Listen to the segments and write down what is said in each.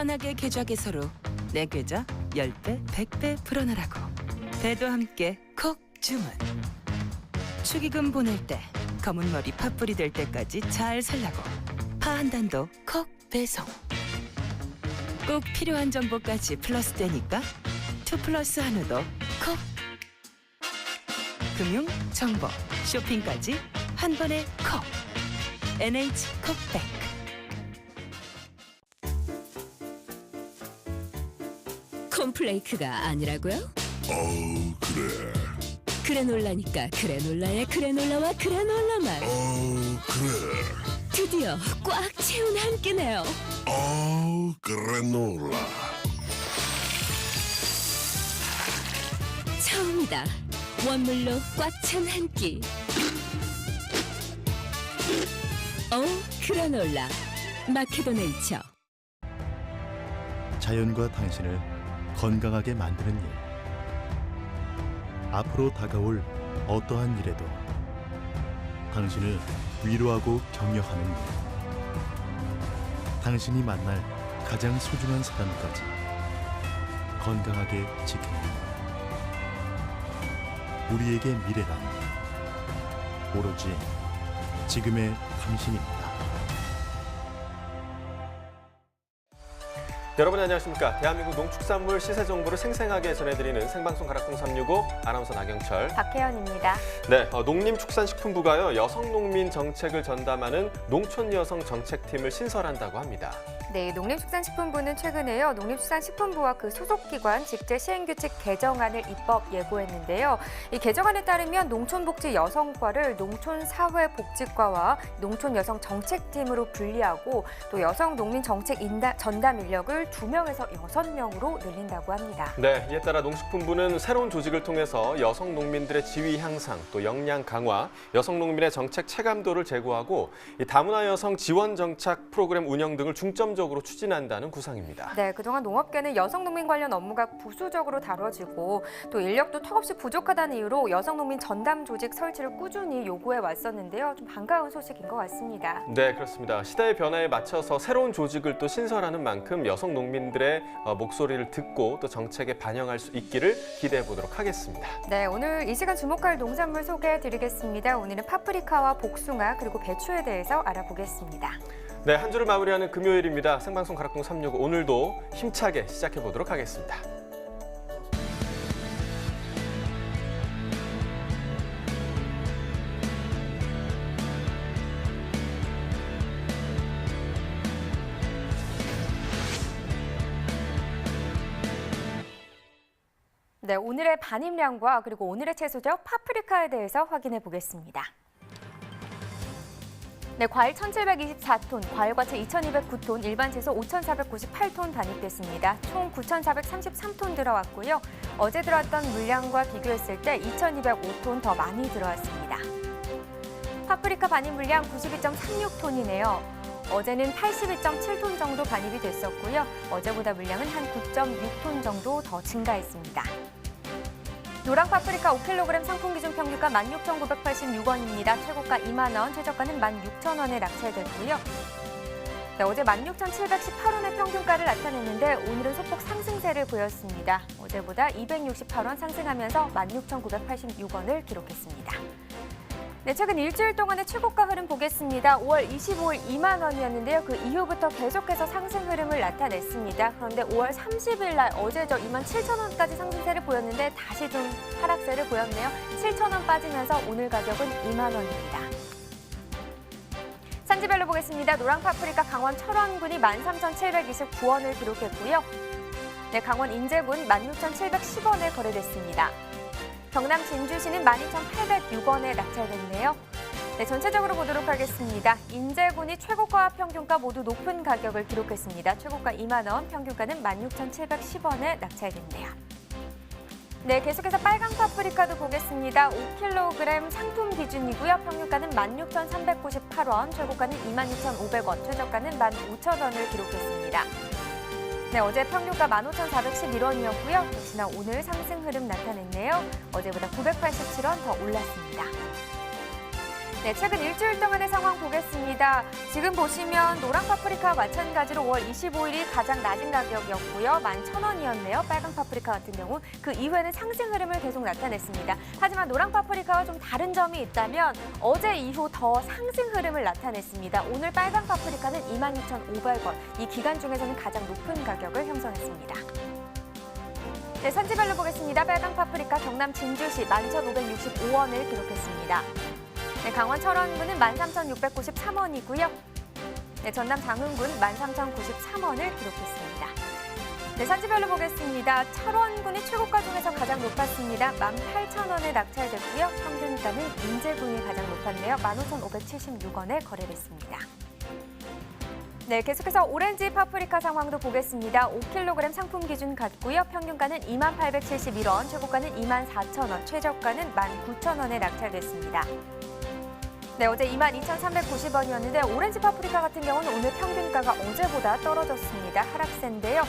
편하게 계좌 개설로 내 계좌 10배, 100배 불어나라고. 배도 함께 콕 주문. 축의금 보낼 때 검은 머리 팥불이 될 때까지 잘 살라고. 파 한 단도 콕 배송. 꼭 필요한 정보까지 플러스 되니까 2플러스 한우도 콕. 금융, 정보, 쇼핑까지 한 번에 콕. NH콕백. 콤플레이크가 아니라고요? 그래. 그래놀라니까 그래놀라의 그래놀라와 그래놀라만 그래. 드디어 꽉 채운 한 끼네요. 그래놀라. 처음이다. 원물로 꽉 찬 한 끼. 그래놀라 마케도네이처. 자연과 당신을 건강하게 만드는 일. 앞으로 다가올 어떠한 일에도 당신을 위로하고 격려하는 일. 당신이 만날 가장 소중한 사람까지 건강하게 지키는 일. 우리에게 미래란 오로지 지금의 당신입니다. 여러분 안녕하십니까. 대한민국 농축산물 시세 정보를 생생하게 전해드리는 생방송 가락동 365 아나운서 나경철, 박혜연입니다. 네, 농림축산식품부가요 여성농민 정책을 전담하는 농촌여성정책팀을 신설한다고 합니다. 네, 농림축산식품부는 최근에요 농림축산식품부와 그 소속기관 직제시행규칙 개정안을 입법 예고했는데요. 이 개정안에 따르면 농촌복지여성과를 농촌사회복지과와 농촌여성정책팀으로 분리하고 또 여성농민정책 전담 인력을 2명에서 6명으로 늘린다고 합니다. 네, 이에 따라 농식품부는 새로운 조직을 통해서 여성 농민들의 지위 향상, 또 역량 강화, 여성 농민의 정책 체감도를 제고하고 이 다문화 여성 지원 정책 프로그램 운영 등을 중점적으로 추진한다는 구상입니다. 네, 그동안 농업계는 여성 농민 관련 업무가 부수적으로 다뤄지고 또 인력도 턱없이 부족하다는 이유로 여성 농민 전담 조직 설치를 꾸준히 요구해 왔었는데요. 좀 반가운 소식인 것 같습니다. 네, 그렇습니다. 시대의 변화에 맞춰서 새로운 조직을 또 신설하는 만큼 여성 농민들의 목소리를 듣고 또 정책에 반영할 수 있기를 기대해 보도록 하겠습니다. 네, 오늘 이 시간 주목할 농산물 소개해 드리겠습니다. 오늘은 파프리카와 복숭아 그리고 배추에 대해서 알아보겠습니다. 네, 한 주를 마무리하는 금요일입니다. 생방송 가락동 365 오늘도 힘차게 시작해 보도록 하겠습니다. 네, 오늘의 반입량과 그리고 오늘의 채소죠 파프리카에 대해서 확인해 보겠습니다. 네, 과일 1,724톤, 과일과채 2,209톤, 일반 채소 5,498톤 반입됐습니다. 총 9,433톤 들어왔고요. 어제 들어왔던 물량과 비교했을 때 2,205톤 더 많이 들어왔습니다. 파프리카 반입 물량 92.36톤이네요. 어제는 82.7톤 정도 반입이 됐었고요. 어제보다 물량은 한 9.6톤 정도 더 증가했습니다. 노랑 파프리카 5kg 상품 기준 평균가 16,986원입니다. 최고가 2만 원, 최저가는 16,000원에 낙찰됐고요. 네, 어제 16,718원의 평균가를 나타냈는데 오늘은 소폭 상승세를 보였습니다. 어제보다 268원 상승하면서 16,986원을 기록했습니다. 네, 최근 일주일 동안의 최고가 흐름 보겠습니다. 5월 25일 2만 원이었는데요. 그 이후부터 계속해서 상승 흐름을 나타냈습니다. 그런데 5월 30일 날 어제죠. 27,000원까지 상승세를 보였는데 다시 좀 하락세를 보였네요. 7,000원 빠지면서 오늘 가격은 2만 원입니다. 산지별로 보겠습니다. 노랑 파프리카 강원 철원군이 13,729원을 기록했고요. 네, 강원 인제군 16,710원에 거래됐습니다. 경남 진주시는 12,806원에 낙찰됐네요. 네, 전체적으로 보도록 하겠습니다. 인제군이 최고가와 평균가 모두 높은 가격을 기록했습니다. 최고가 2만 원, 평균가는 16,710원에 낙찰됐네요. 네, 계속해서 빨강 파프리카도 보겠습니다. 5kg 상품 기준이고요. 평균가는 16,398원, 최고가는 26,500원, 최저가는 15,000원을 기록했습니다. 네, 어제 평균가 15,411원이었고요. 역시나 오늘 상승 흐름 나타냈네요. 어제보다 987원 더 올랐습니다. 네, 최근 일주일 동안의 상황 보겠습니다. 지금 보시면 노랑 파프리카와 마찬가지로 5월 25일이 가장 낮은 가격이었고요. 11,000원이었네요. 빨강 파프리카 같은 경우 그 이후에는 상승 흐름을 계속 나타냈습니다. 하지만 노랑 파프리카와 좀 다른 점이 있다면 어제 이후 더 상승 흐름을 나타냈습니다. 오늘 빨강 파프리카는 26,500원, 이 기간 중에서는 가장 높은 가격을 형성했습니다. 네, 산지별로 보겠습니다. 빨강 파프리카 경남 진주시 11,565원을 기록했습니다. 네, 강원 철원군은 13,693원이고요. 네, 전남 장흥군 13,093원을 기록했습니다. 네, 산지별로 보겠습니다. 철원군이 최고가 중에서 가장 높았습니다. 18,000원에 낙찰됐고요. 평균가는 인제군이 가장 높았네요. 15,576원에 거래됐습니다. 네, 계속해서 오렌지 파프리카 상황도 보겠습니다. 5kg 상품 기준 같고요. 평균가는 28,871원, 최고가는 24,000원, 최저가는 19,000원에 낙찰됐습니다. 네, 어제 22,390원이었는데 오렌지 파프리카 같은 경우는 오늘 평균가가 어제보다 떨어졌습니다. 하락세인데요.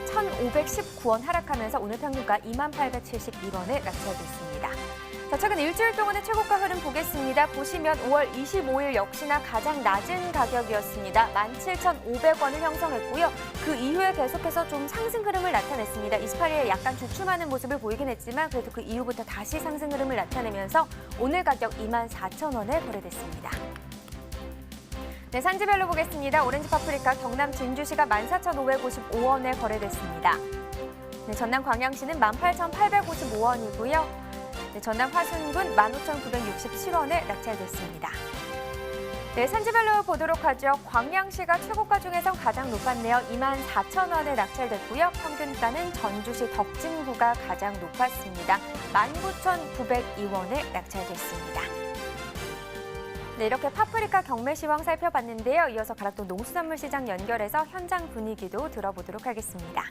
1,519원 하락하면서 오늘 평균가 28,701원에 낙찰됐습니다. 자, 최근 일주일 동안의 최고가 흐름 보겠습니다. 보시면 5월 25일 역시나 가장 낮은 가격이었습니다. 17,500원을 형성했고요. 그 이후에 계속해서 좀 상승 흐름을 나타냈습니다. 28일에 약간 주춤하는 모습을 보이긴 했지만 그래도 그 이후부터 다시 상승 흐름을 나타내면서 오늘 가격 24,000원에 거래됐습니다. 네, 산지별로 보겠습니다. 오렌지 파프리카 경남 진주시가 14,555원에 거래됐습니다. 네, 전남 광양시는 18,855원이고요. 네, 전남 화순군 15,967원에 낙찰됐습니다. 네, 산지별로 보도록 하죠. 광양시가 최고가 중에서 가장 높았네요. 24,000원에 낙찰됐고요. 평균가는 전주시 덕진구가 가장 높았습니다. 19,902원에 낙찰됐습니다. 네, 이렇게 파프리카 경매 시황 살펴봤는데요. 이어서 가락동 농수산물 시장 연결해서 현장 분위기도 들어보도록 하겠습니다.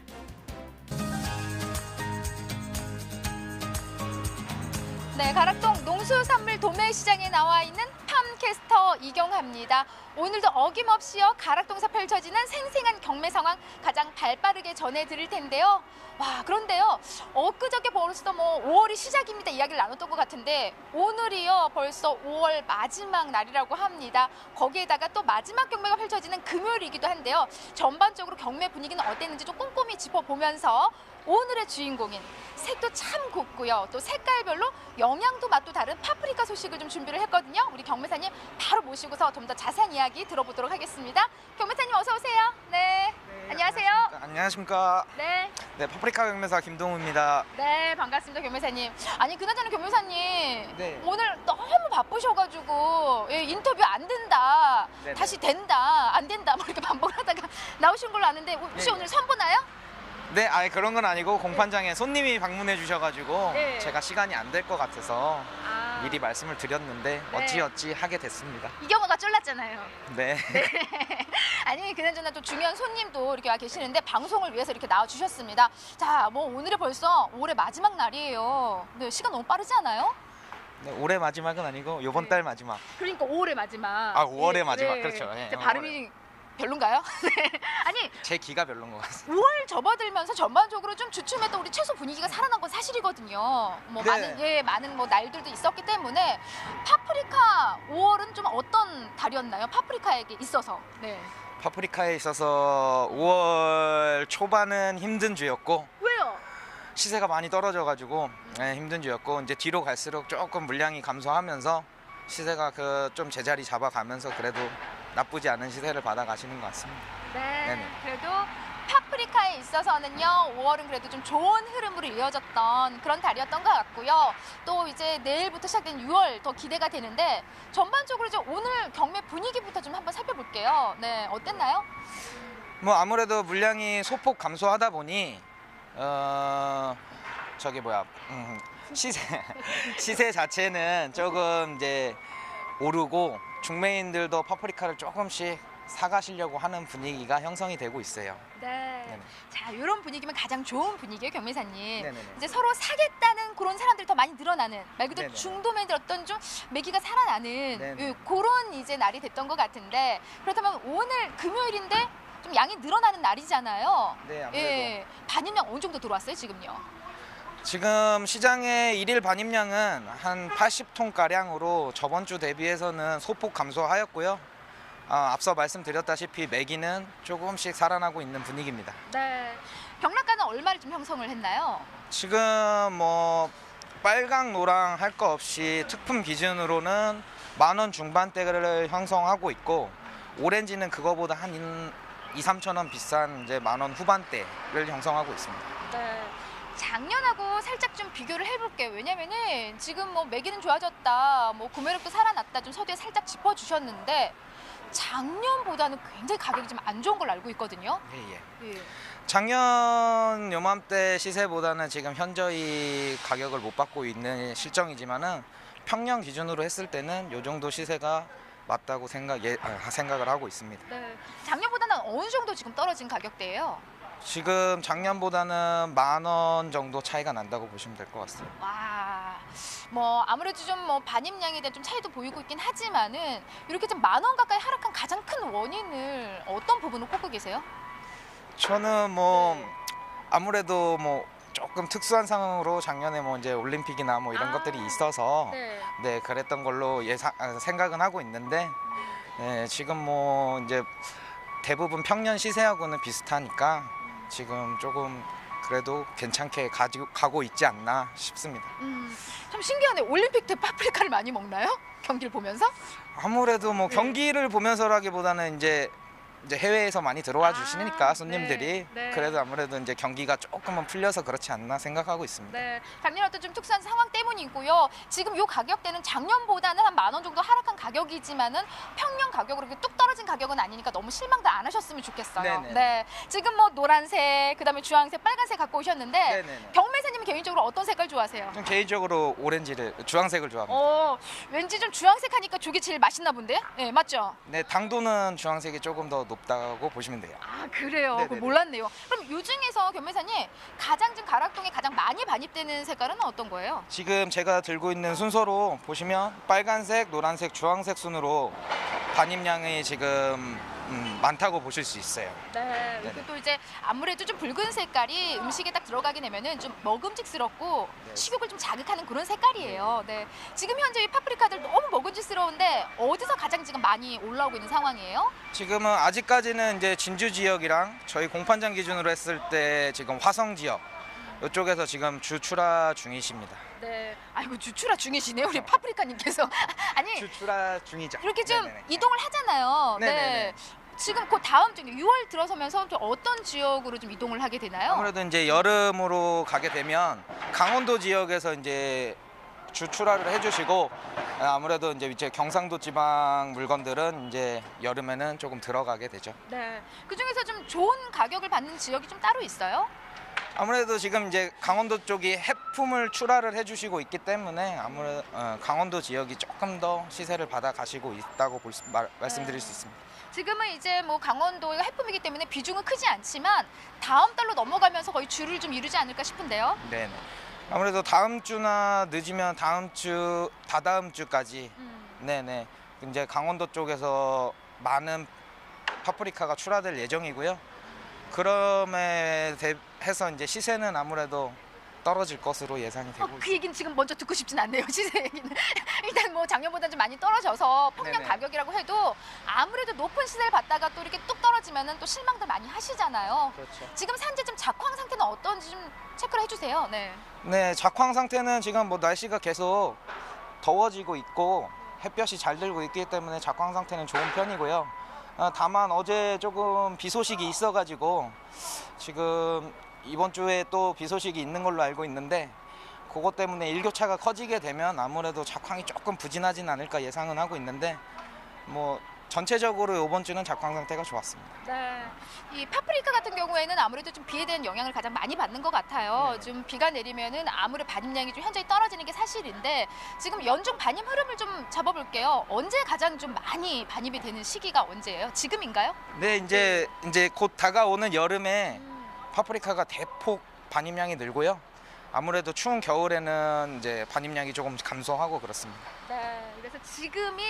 네, 가락동 농수산물 도매시장에 나와 있는 팜캐스터 이경하입니다. 오늘도 어김없이요 가락동에서 펼쳐지는 생생한 경매 상황 가장 발빠르게 전해드릴 텐데요. 와, 그런데요 엊그저께 벌써 5월이 시작입니다 이야기를 나눴던 것 같은데 오늘이요 벌써 5월 마지막 날이라고 합니다. 거기에다가 또 마지막 경매가 펼쳐지는 금요일이기도 한데요. 전반적으로 경매 분위기는 어땠는지 좀 꼼꼼히 짚어보면서 오늘의 주인공인 색도 참 곱고요. 또 색깔별로 영양도 맛도 다른 파프리카 소식을 좀 준비를 했거든요. 우리 경매사님 바로 모시고서 좀 더 자세한 이야기 들어보도록 하겠습니다. 경매사님 어서 오세요. 네. 안녕하세요. 안녕하십니까. 네. 네, 파프리카 경매사 김동우입니다. 네, 반갑습니다, 경매사님. 아니, 그나저나 경매사님. 네. 오늘 너무 바쁘셔가지고 예, 인터뷰 안 된다. 네네. 다시 된다. 안 된다. 뭐 이렇게 반복을 하다가 나오신 걸로 아는데 혹시 네네. 오늘 선보나요? 네, 아예 그런 건 아니고 공판장에 손님이 방문해 주셔가지고 네. 제가 시간이 안 될 것 같아서 아, 미리 말씀을 드렸는데 네. 어찌어찌 하게 됐습니다. 이 경우가 쫄랐잖아요. 네. 아니, 그나저나 또 중요한 손님도 이렇게 와 계시는데 방송을 위해서 이렇게 나와주셨습니다. 자, 오늘이 벌써 올해 마지막 날이에요. 네, 시간 너무 빠르지 않아요? 네, 올해 마지막은 아니고 이번 달 마지막. 그러니까 5월의 마지막. 아, 5월의 마지막. 그렇죠. 네, 제 발음이 별론가요? 네. 아니, 제 기가 별론 것 같습니다. 5월 접어들면서 전반적으로 좀 주춤했던 우리 채소 분위기가 살아난 건 사실이거든요. 네. 많은 날들도 있었기 때문에 파프리카 5월은 좀 어떤 달이었나요? 파프리카에게 있어서. 네. 파프리카에 있어서 5월 초반은 힘든 주였고 왜요? 시세가 많이 떨어져가지고 네, 힘든 주였고 이제 뒤로 갈수록 조금 물량이 감소하면서 시세가 좀 제자리 잡아가면서 그래도 나쁘지 않은 시세를 받아가시는 것 같습니다. 네. 네네. 그래도 파프리카에 있어서는요, 5월은 그래도 좀 좋은 흐름으로 이어졌던 그런 달이었던 것 같고요. 또 이제 내일부터 시작된 6월 더 기대가 되는데 전반적으로 이제 오늘 경매 분위기부터 좀 한번 살펴볼게요. 네, 어땠나요? 아무래도 물량이 소폭 감소하다 보니 시세 자체는 조금 이제 오르고 중매인들도 파프리카를 조금씩 사가시려고 하는 분위기가 형성이 되고 있어요. 네. 네네. 자, 이런 분위기면 가장 좋은 분위기예요, 경매사님. 네네네. 이제 서로 사겠다는 그런 사람들이 더 많이 늘어나는, 말 그대로 네네네. 중도매들 어떤 좀 매기가 살아나는 네네. 그런 이제 날이 됐던 것 같은데 그렇다면 오늘 금요일인데 좀 양이 늘어나는 날이잖아요. 네, 아무래도 예. 반입량 어느 정도 들어왔어요, 지금요? 지금 시장의 일일 반입량은 한 80톤 가량으로 저번 주 대비해서는 소폭 감소하였고요. 앞서 말씀드렸다시피 메기는 조금씩 살아나고 있는 분위기입니다. 네. 경락가는 얼마를 좀 형성을 했나요? 지금 뭐 빨강, 노랑 할 거 없이 특품 기준으로는 10,000원 중반대를 형성하고 있고 오렌지는 그거보다 한 2-3천 원 비싼 이제 10,000원 후반대를 형성하고 있습니다. 네. 작년하고 살짝 좀 비교를 해볼게요. 왜냐면은 지금 뭐 메기는 좋아졌다, 뭐 구매력도 살아났다 좀 서두에 살짝 짚어주셨는데 작년보다는 굉장히 가격이 좀 안 좋은 걸로 알고 있거든요. 예. 예. 작년 요맘때 시세보다는 지금 현저히 가격을 못 받고 있는 실정이지만은 평년 기준으로 했을 때는 요 정도 시세가 맞다고 생각을 하고 있습니다. 네. 작년보다는 어느 정도 지금 떨어진 가격대예요? 지금 작년보다는 10,000원 정도 차이가 난다고 보시면 될 것 같습니다. 와, 뭐 아무래도 좀 뭐 반입량에 대한 좀 차이도 보이고 있긴 하지만은 이렇게 좀 10,000원 가까이 하락한 가장 큰 원인을 어떤 부분을 꼽고 계세요? 저는 뭐 아무래도 뭐 조금 특수한 상황으로 작년에 뭐 이제 올림픽이나 뭐 이런 것들이 있어서 네 그랬던 걸로 생각은 하고 있는데 지금 뭐 이제 대부분 평년 시세하고는 비슷하니까 지금 조금 그래도 괜찮게 가고 있지 않나 싶습니다. 참 신기하네. 올림픽 때 파프리카를 많이 먹나요? 경기를 보면서? 아무래도 뭐 경기를 보면서라기보다는 이제 해외에서 많이 들어와 주시니까 손님들이 그래도 아무래도 이제 경기가 조금은 풀려서 그렇지 않나 생각하고 있습니다. 네, 작년 어떤 좀 특수한 상황 때문이고요. 지금 요 가격대는 작년보다는 한 10,000원 정도 하락한 가격이지만은 평년 가격으로 이렇게 뚝 떨어진 가격은 아니니까 너무 실망도 안 하셨으면 좋겠어요. 네네. 네, 지금 뭐 노란색, 그다음에 주황색, 빨간색 갖고 오셨는데 네네네. 경매사님은 개인적으로 어떤 색깔 좋아하세요? 좀 개인적으로 주황색을 좋아합니다. 왠지 좀 주황색 하니까 저게 제일 맛있나 본데? 네, 맞죠? 네, 당도는 주황색이 조금 더 높다고 보시면 돼요. 아, 그래요? 네네네. 그거 몰랐네요. 그럼 요 중에서 경매사님 가장 지금 가락동에 가장 많이 반입되는 색깔은 어떤 거예요? 지금 제가 들고 있는 순서로 보시면 빨간색, 노란색, 주황색 순으로 반입량이 지금 많다고 보실 수 있어요. 네. 그리고 또 이제 아무래도 좀 붉은 색깔이 음식에 딱 들어가게 되면은 좀 먹음직스럽고 식욕을 좀 자극하는 그런 색깔이에요. 네. 지금 현재 이 파프리카들 너무 먹음직스러운데 어디서 가장 지금 많이 올라오고 있는 상황이에요? 지금은 아직까지는 이제 진주 지역이랑 저희 공판장 기준으로 했을 때 지금 화성 지역 이쪽에서 지금 주출하 중이십니다. 네. 아이고 주출하 중이시네요, 우리 파프리카님께서. 아니 주출하 중이죠. 이렇게 좀 네네네. 이동을 하잖아요. 네. 네네네. 지금 그 다음 주 6월 들어서면서 또 어떤 지역으로 좀 이동을 하게 되나요? 아무래도 이제 여름으로 가게 되면 강원도 지역에서 이제 주출하를 해주시고 아무래도 이제 경상도 지방 물건들은 이제 여름에는 조금 들어가게 되죠. 네. 그 중에서 좀 좋은 가격을 받는 지역이 좀 따로 있어요? 아무래도 지금 이제 강원도 쪽이 해품을 출하를 해주시고 있기 때문에 아무래도 강원도 지역이 조금 더 시세를 받아 가시고 있다고 말씀드릴 수 있습니다. 지금은 이제 뭐 강원도가 해품이기 때문에 비중은 크지 않지만 다음 달로 넘어가면서 거의 줄을 좀 이루지 않을까 싶은데요. 네. 아무래도 다음 주나 늦으면 다음 주, 다다음 주까지 네네 이제 강원도 쪽에서 많은 파프리카가 출하될 예정이고요. 그럼에 대해서 이제 시세는 아무래도 떨어질 것으로 예상이 되고 그 얘기는 지금 먼저 듣고 싶진 않네요. 시세 얘기는. 일단 뭐 작년보다 좀 많이 떨어져서 평년 네네. 가격이라고 해도 아무래도 높은 시세를 받다가 또 이렇게 뚝 떨어지면은 또 실망들 많이 하시잖아요. 그렇죠. 지금 산지 좀 작황 상태는 어떤지 좀 체크를 해주세요. 네. 네, 작황 상태는 지금 뭐 날씨가 계속 더워지고 있고 햇볕이 잘 들고 있기 때문에 작황 상태는 좋은 편이고요. 다만 어제 조금 비 소식이 있어가지고 지금 이번 주에 또 비 소식이 있는 걸로 알고 있는데 그것 때문에 일교차가 커지게 되면 아무래도 작황이 조금 부진하진 않을까 예상은 하고 있는데 뭐 전체적으로 이번 주는 작황 상태가 좋았습니다. 네. 이 파프리카 같은 경우에는 아무래도 좀 비에 대한 영향을 가장 많이 받는 것 같아요. 좀 비가 내리면은 아무래도 반입량이 좀 현저히 떨어지는 게 사실인데 지금 연중 반입 흐름을 좀 잡아볼게요. 언제 가장 좀 많이 반입이 되는 시기가 언제예요? 지금인가요? 네, 이제 곧 다가오는 여름에 파프리카가 대폭 반입량이 늘고요. 아무래도 추운 겨울에는 이제 반입량이 조금 감소하고 그렇습니다. 네, 그래서 지금이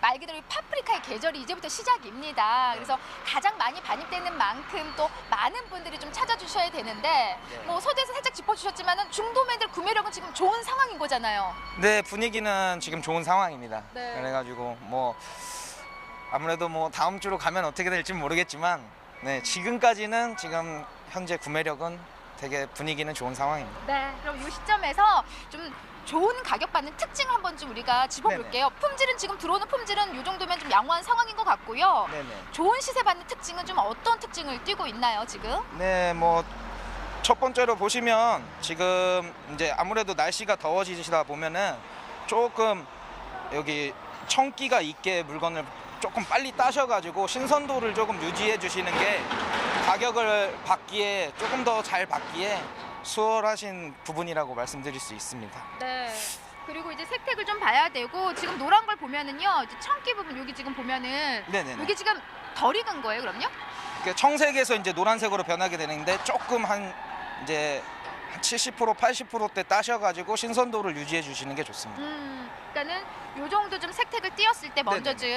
말 그대로 파프리카의 계절이 이제부터 시작입니다. 그래서 가장 많이 반입되는 만큼 또 많은 분들이 좀 찾아주셔야 뛰어야 되는데 뭐 서두에서 살짝 짚어주셨지만은 중도매들 구매력은 지금 좋은 상황인 거잖아요. 네, 분위기는 지금 좋은 상황입니다. 네. 그래가지고 뭐 아무래도 뭐 다음 주로 가면 어떻게 될지 모르겠지만 네, 지금까지는 지금 현재 구매력은 되게 분위기는 좋은 상황입니다. 네, 그럼 이 시점에서 좀 좋은 가격 받는 특징 한번 좀 우리가 짚어볼게요. 품질은 지금 들어오는 품질은 이 정도면 좀 양호한 상황인 것 같고요. 네네. 좋은 시세 받는 특징은 좀 어떤 특징을 띠고 있나요, 지금? 네, 뭐 첫 번째로 보시면 지금 이제 아무래도 날씨가 더워지시다 보면은 조금 여기 청기가 있게 물건을 조금 빨리 따셔가지고 신선도를 조금 유지해 주시는 게 가격을 받기에 조금 더 잘 받기에 수월하신 부분이라고 말씀드릴 수 있습니다. 네. 그리고 이제 색택을 좀 봐야 되고 지금 노란 걸 보면은요, 이제 청기 부분 여기 지금 보면은 네네네. 여기 지금 덜 익은 거예요, 그럼요? 이렇게 청색에서 이제 노란색으로 변하게 되는데 조금 한 이제 70% 80%대 따셔가지고 신선도를 유지해 주시는 게 좋습니다. 그러니까는 요 정도 좀 색택을 띄었을 때 먼저 좀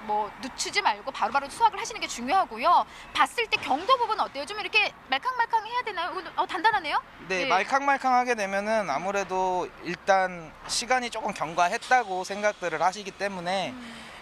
뭐 늦추지 말고 바로바로 수확을 하시는 게 중요하고요. 봤을 때 경도 부분 어때요? 좀 이렇게 말캉말캉 해야 되나요? 이거 단단하네요. 네, 말캉말캉하게 되면은 아무래도 일단 시간이 조금 경과했다고 생각들을 하시기 때문에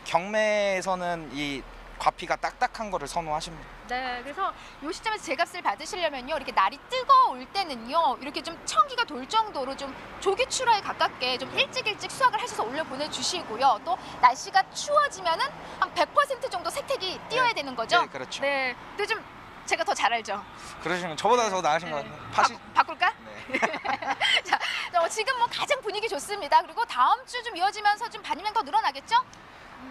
경매에서는 이 과피가 딱딱한 거를 선호하십니다. 네, 그래서 이 시점에서 제값을 받으시려면요, 이렇게 날이 뜨거울 때는요, 이렇게 좀 청기가 돌 정도로 좀 조기 출하에 가깝게 좀 일찍 수확을 하셔서 올려 보내주시고요. 또 날씨가 추워지면은 한 100% 정도 색택이 띄어야 되는 거죠. 네, 그렇죠. 네, 근데 좀 제가 더 잘 알죠. 그러시면 저보다 더 나으신 것 같아요. 바꿀까? 네. 자, 지금 뭐 가장 분위기 좋습니다. 그리고 다음 주 좀 이어지면서 좀 반입량 더 늘어나겠죠?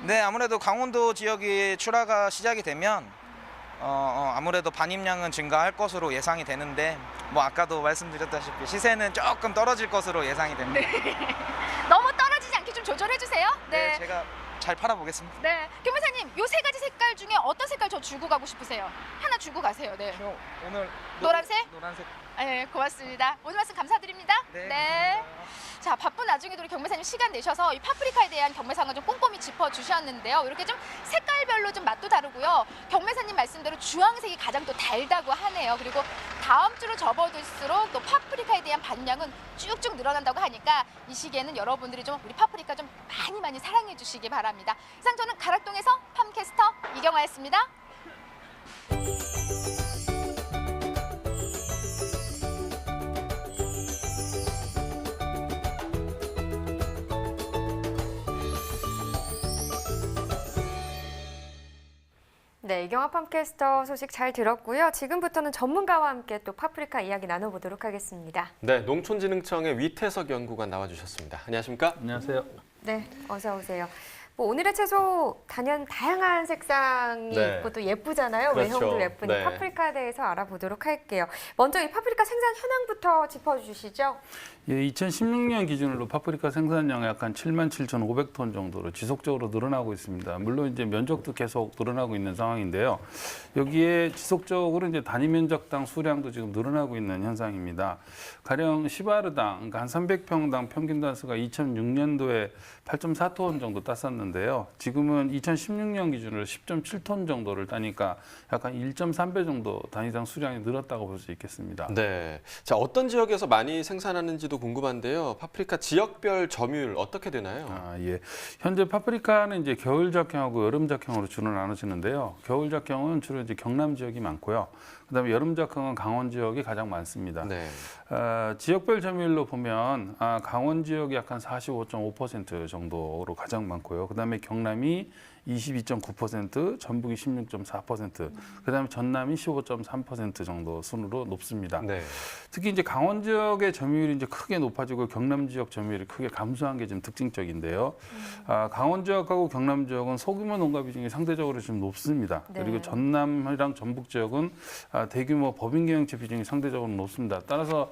네, 아무래도 강원도 지역이 출하가 시작이 되면 아무래도 반입량은 증가할 것으로 예상이 되는데 뭐 아까도 말씀드렸다시피 시세는 조금 떨어질 것으로 예상이 됩니다. 너무 떨어지지 않게 좀 조절해 주세요. 네, 제가 잘 팔아보겠습니다. 네, 경매사님, 요 세 가지 색깔 중에 어떤 색깔 저 주고 가고 싶으세요? 하나 주고 가세요. 네. 오늘 노란색? 노란색. 네, 고맙습니다. 오늘 말씀 감사드립니다. 네. 자, 바쁜 나중에도 우리 경매사님 시간 내셔서 이 파프리카에 대한 경매상을 좀 꼼꼼히 짚어주셨는데요. 이렇게 좀 색깔별로 좀 맛도 다르고요. 경매사님 말씀대로 주황색이 가장 또 달다고 하네요. 그리고 다음 주로 접어들수록 또 파프리카에 대한 반량은 쭉쭉 늘어난다고 하니까 이 시기에는 여러분들이 좀 우리 파프리카 좀 많이 사랑해 주시기 바랍니다. 이상 저는 가락동에서 팜캐스터 이경아였습니다. 네, 이경아 팜캐스터 소식 잘 들었고요. 지금부터는 전문가와 함께 또 파프리카 이야기 나눠보도록 하겠습니다. 네, 농촌진흥청의 위태석 연구관 나와주셨습니다. 안녕하십니까? 안녕하세요. 네, 어서 오세요. 뭐 오늘의 채소 단연 다양한 색상이 네. 있고 또 예쁘잖아요. 그렇죠. 외형도 예쁜 이 네. 파프리카에 대해서 알아보도록 할게요. 먼저 이 파프리카 생산 현황부터 짚어주시죠. 예, 2016년 기준으로 파프리카 생산량이 약간 77,500톤 정도로 지속적으로 늘어나고 있습니다. 물론 이제 면적도 계속 늘어나고 있는 상황인데요. 여기에 지속적으로 이제 단위 면적당 수량도 지금 늘어나고 있는 현상입니다. 가령 시바르당, 그러니까 한 300평당 평균 단수가 2006년도에 8.4톤 정도 땄었는데요. 지금은 2016년 기준으로 10.7톤 정도를 따니까 약간 1.3배 정도 단위당 수량이 늘었다고 볼 수 있겠습니다. 네. 자, 어떤 지역에서 많이 생산하는지도 궁금한데요. 파프리카 지역별 점유율 어떻게 되나요? 예. 현재 파프리카는 이제 겨울 작형하고 여름 작형으로 주로 나눠지는데요. 겨울 작형은 주로 이제 경남 지역이 많고요. 그다음에 여름 작형은 강원 지역이 가장 많습니다. 네. 지역별 점유율로 보면 강원 지역이 약간 45.5% 정도로 가장 많고요. 그다음에 경남이 22.9%, 전북이 16.4%, 그다음에 전남이 15.3% 정도 순으로 높습니다. 네. 특히 이제 강원 지역의 점유율이 이제 크게 높아지고 경남 지역 점유율이 크게 감소한 게 좀 특징적인데요. 강원 지역하고 경남 지역은 소규모 농가 비중이 상대적으로 좀 높습니다. 네. 그리고 전남이랑 전북 지역은 대규모 법인 경영체 비중이 상대적으로 높습니다. 따라서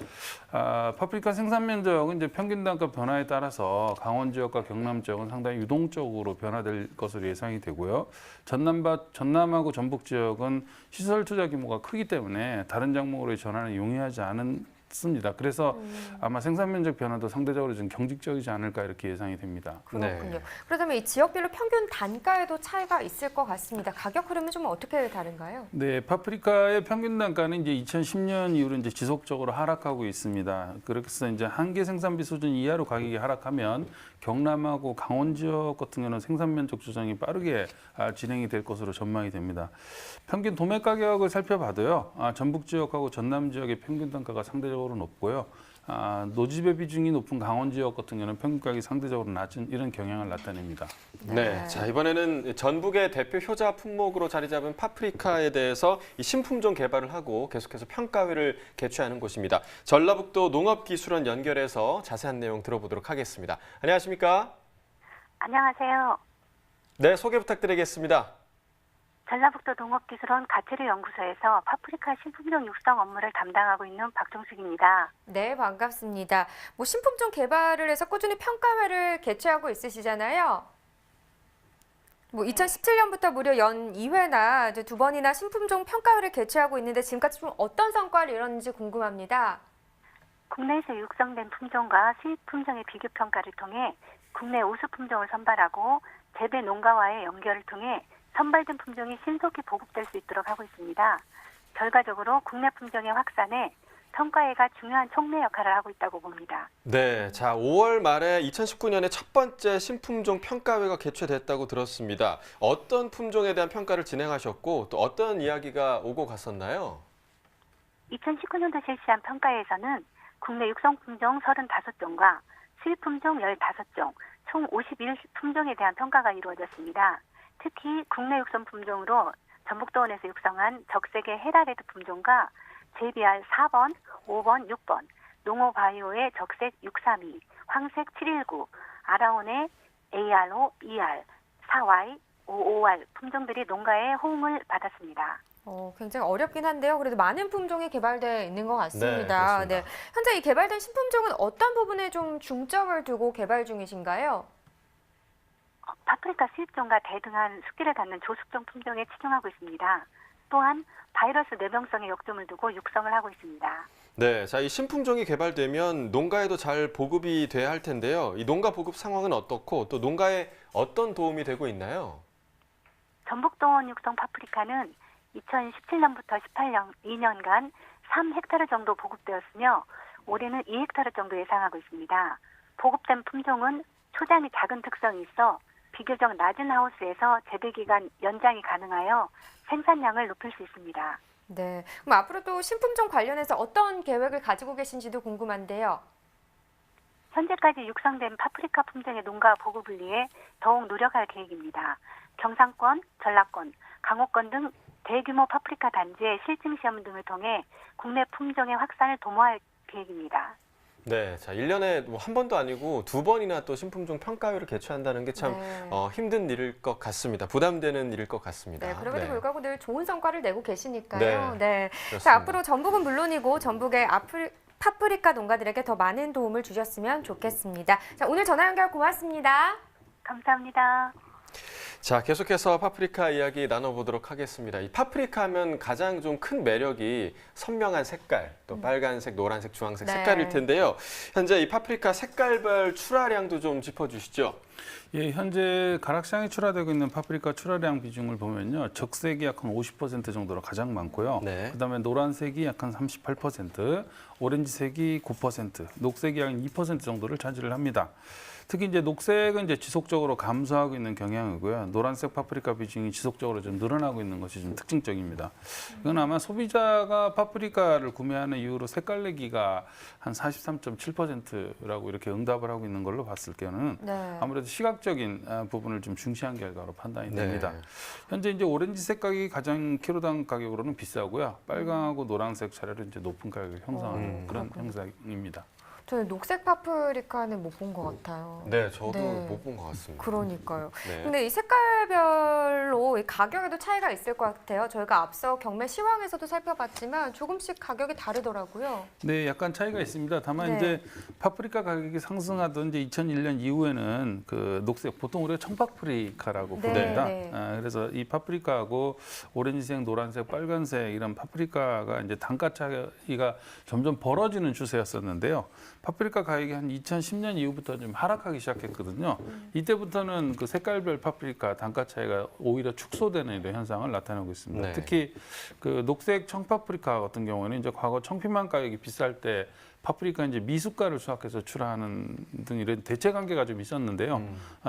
파프리카 생산 면적은 이제 평균 단가 변화에 따라서 강원 지역과 경남 지역은 상당히 유동적으로 변화될 것으로 예상이 되고요. 전남하고 전북 지역은 시설 투자 규모가 크기 때문에 다른 작물의 전환을 용이하지 않은 같습니다. 그래서 아마 생산 면적 변화도 상대적으로 좀 경직적이지 않을까 이렇게 예상이 됩니다. 그렇군요. 네. 그렇다면 이 지역별로 평균 단가에도 차이가 있을 것 같습니다. 가격 흐름은 좀 어떻게 다른가요? 네, 파프리카의 평균 단가는 이제 2010년 이후로 이제 지속적으로 하락하고 있습니다. 그래서 이제 한계 생산비 수준 이하로 가격이 하락하면 경남하고 강원 지역 같은 경우는 생산 면적 조정이 빠르게 진행이 될 것으로 전망이 됩니다. 평균 도매 가격을 살펴봐도요, 전북 지역하고 전남 지역의 평균 단가가 상대적으로 높고요. 노집의 비중이 높은 강원 지역 같은 경우는 평균 가격이 상대적으로 낮은 이런 경향을 나타냅니다. 네. 자, 이번에는 전북의 대표 효자 품목으로 자리 잡은 파프리카에 대해서 이 신품종 개발을 하고 계속해서 평가회를 개최하는 곳입니다. 전라북도 농업기술원 연결해서 자세한 내용 들어보도록 하겠습니다. 안녕하십니까? 안녕하세요. 네, 소개 부탁드리겠습니다. 전라북도 농업기술원 가채류 연구소에서 파프리카 신품종 육성 업무를 담당하고 있는 박종숙입니다. 네, 반갑습니다. 신품종 개발을 해서 꾸준히 평가회를 개최하고 있으시잖아요. 2017년부터 무려 연 2회나 이제 2번이나 신품종 평가회를 개최하고 있는데 지금까지 좀 어떤 성과를 이뤘는지 궁금합니다. 국내에서 육성된 품종과 수입 품종의 비교 평가를 통해 국내 우수 품종을 선발하고 재배 농가와의 연결을 통해 선발된 품종이 신속히 보급될 수 있도록 하고 있습니다. 결과적으로 국내 품종의 확산에 평가회가 중요한 촉매 역할을 하고 있다고 봅니다. 네, 자 5월 말에 2019년에 첫 번째 신품종 평가회가 개최됐다고 들었습니다. 어떤 품종에 대한 평가를 진행하셨고 또 어떤 이야기가 오고 갔었나요? 2019년도 실시한 평가회에서는 국내 육성 품종 35종과 수입 품종 15종, 총 51품종에 대한 평가가 이루어졌습니다. 특히 국내 육성 품종으로 전북도원에서 육성한 적색의 헤라레드 품종과 JBR 4번, 5번, 6번, 농어바이오의 적색 632, 황색 719, 아라온의 AR5, ER, 4Y, 55R 품종들이 농가의 호응을 받았습니다. 굉장히 어렵긴 한데요. 그래도 많은 품종이 개발되어 있는 것 같습니다. 네, 현재 이 개발된 신품종은 어떤 부분에 좀 중점을 두고 개발 중이신가요? 파프리카 수입종과 대등한 숫기를 갖는 조숙종 품종에 치중하고 있습니다. 또한 바이러스 내병성에 역점을 두고 육성을 하고 있습니다. 네, 자 이 신품종이 개발되면 농가에도 잘 보급이 돼야 할 텐데요. 이 농가 보급 상황은 어떻고 또 농가에 어떤 도움이 되고 있나요? 전북도원 육성 파프리카는 2017년부터 18년 2년간 3헥타르 정도 보급되었으며 올해는 2헥타르 정도 예상하고 있습니다. 보급된 품종은 초장이 작은 특성이 있어 비교적 낮은 하우스에서 재배기간 연장이 가능하여 생산량을 높일 수 있습니다. 네, 그럼 앞으로도 신품종 관련해서 어떤 계획을 가지고 계신지도 궁금한데요. 현재까지 육성된 파프리카 품종의 농가 보급을 위해 더욱 노력할 계획입니다. 경상권, 전라권, 강호권 등 대규모 파프리카 단지의 실증 시험 등을 통해 국내 품종의 확산을 도모할 계획입니다. 네, 자 1년에 한 번도 아니고 2번이나 또 신품종 평가회를 개최한다는 게 참 힘든 일일 것 같습니다. 부담되는 일일 것 같습니다. 네, 그럼에도 불구하고 늘 좋은 성과를 내고 계시니까요. 네, 자, 앞으로 전북은 물론이고 전북의 파프리카 농가들에게 더 많은 도움을 주셨으면 좋겠습니다. 자, 오늘 전화 연결 고맙습니다. 감사합니다. 자, 계속해서 파프리카 이야기 나눠보도록 하겠습니다. 이 파프리카 하면 가장 좀 큰 매력이 선명한 색깔, 또 빨간색, 노란색, 주황색 네. 색깔일 텐데요. 현재 이 파프리카 색깔별 출하량도 좀 짚어주시죠. 예, 현재 가락시장에 출하되고 있는 파프리카 출하량 비중을 보면요. 적색이 약 한 50% 정도로 가장 많고요. 네. 그다음에 노란색이 약 한 38%, 오렌지색이 9%, 녹색이 약 2% 정도를 차지를 합니다. 특히 이제 녹색은 이제 지속적으로 감소하고 있는 경향이고요. 노란색 파프리카 비중이 지속적으로 좀 늘어나고 있는 것이 좀 특징적입니다. 이건 아마 소비자가 파프리카를 구매하는 이유로 색깔 내기가 한 43.7%라고 이렇게 응답을 하고 있는 걸로 봤을 때는 아무래도 시각적인 부분을 좀 중시한 결과로 판단이 됩니다. 현재 이제 오렌지색 가격이 가장 키로당 가격으로는 비싸고요. 빨강하고 노란색 차례로 이제 높은 가격을 형성하는 그런 형상입니다. 저는 녹색 파프리카는 못 본 것 같아요. 네, 저도 못 본 것 같습니다. 그러니까요. 네. 근데 이 색깔별 색깔별로 이 가격에도 차이가 있을 것 같아요. 저희가 앞서 경매 시황에서도 살펴봤지만 조금씩 가격이 다르더라고요. 네, 약간 차이가 있습니다. 다만 네. 이제 파프리카 가격이 상승하던 이제 2001년 이후에는 그 녹색, 보통 우리가 청파프리카라고 네, 부릅니다. 네. 그래서 이 파프리카하고 오렌지색, 노란색, 빨간색 이런 파프리카가 이제 단가 차이가 점점 벌어지는 추세였었는데요. 파프리카 가격이 한 2010년 이후부터 좀 하락하기 시작했거든요. 이때부터는 그 색깔별 파프리카 단가 차이가 오히려 축소되는 이런 현상을 나타내고 있습니다. 네. 특히 그 녹색 청파프리카 같은 경우에는 이제 과거 청피망 가격이 비쌀 때 파프리카 이제 미숫가를 수확해서 출하하는 등 이런 대체 관계가 좀 있었는데요.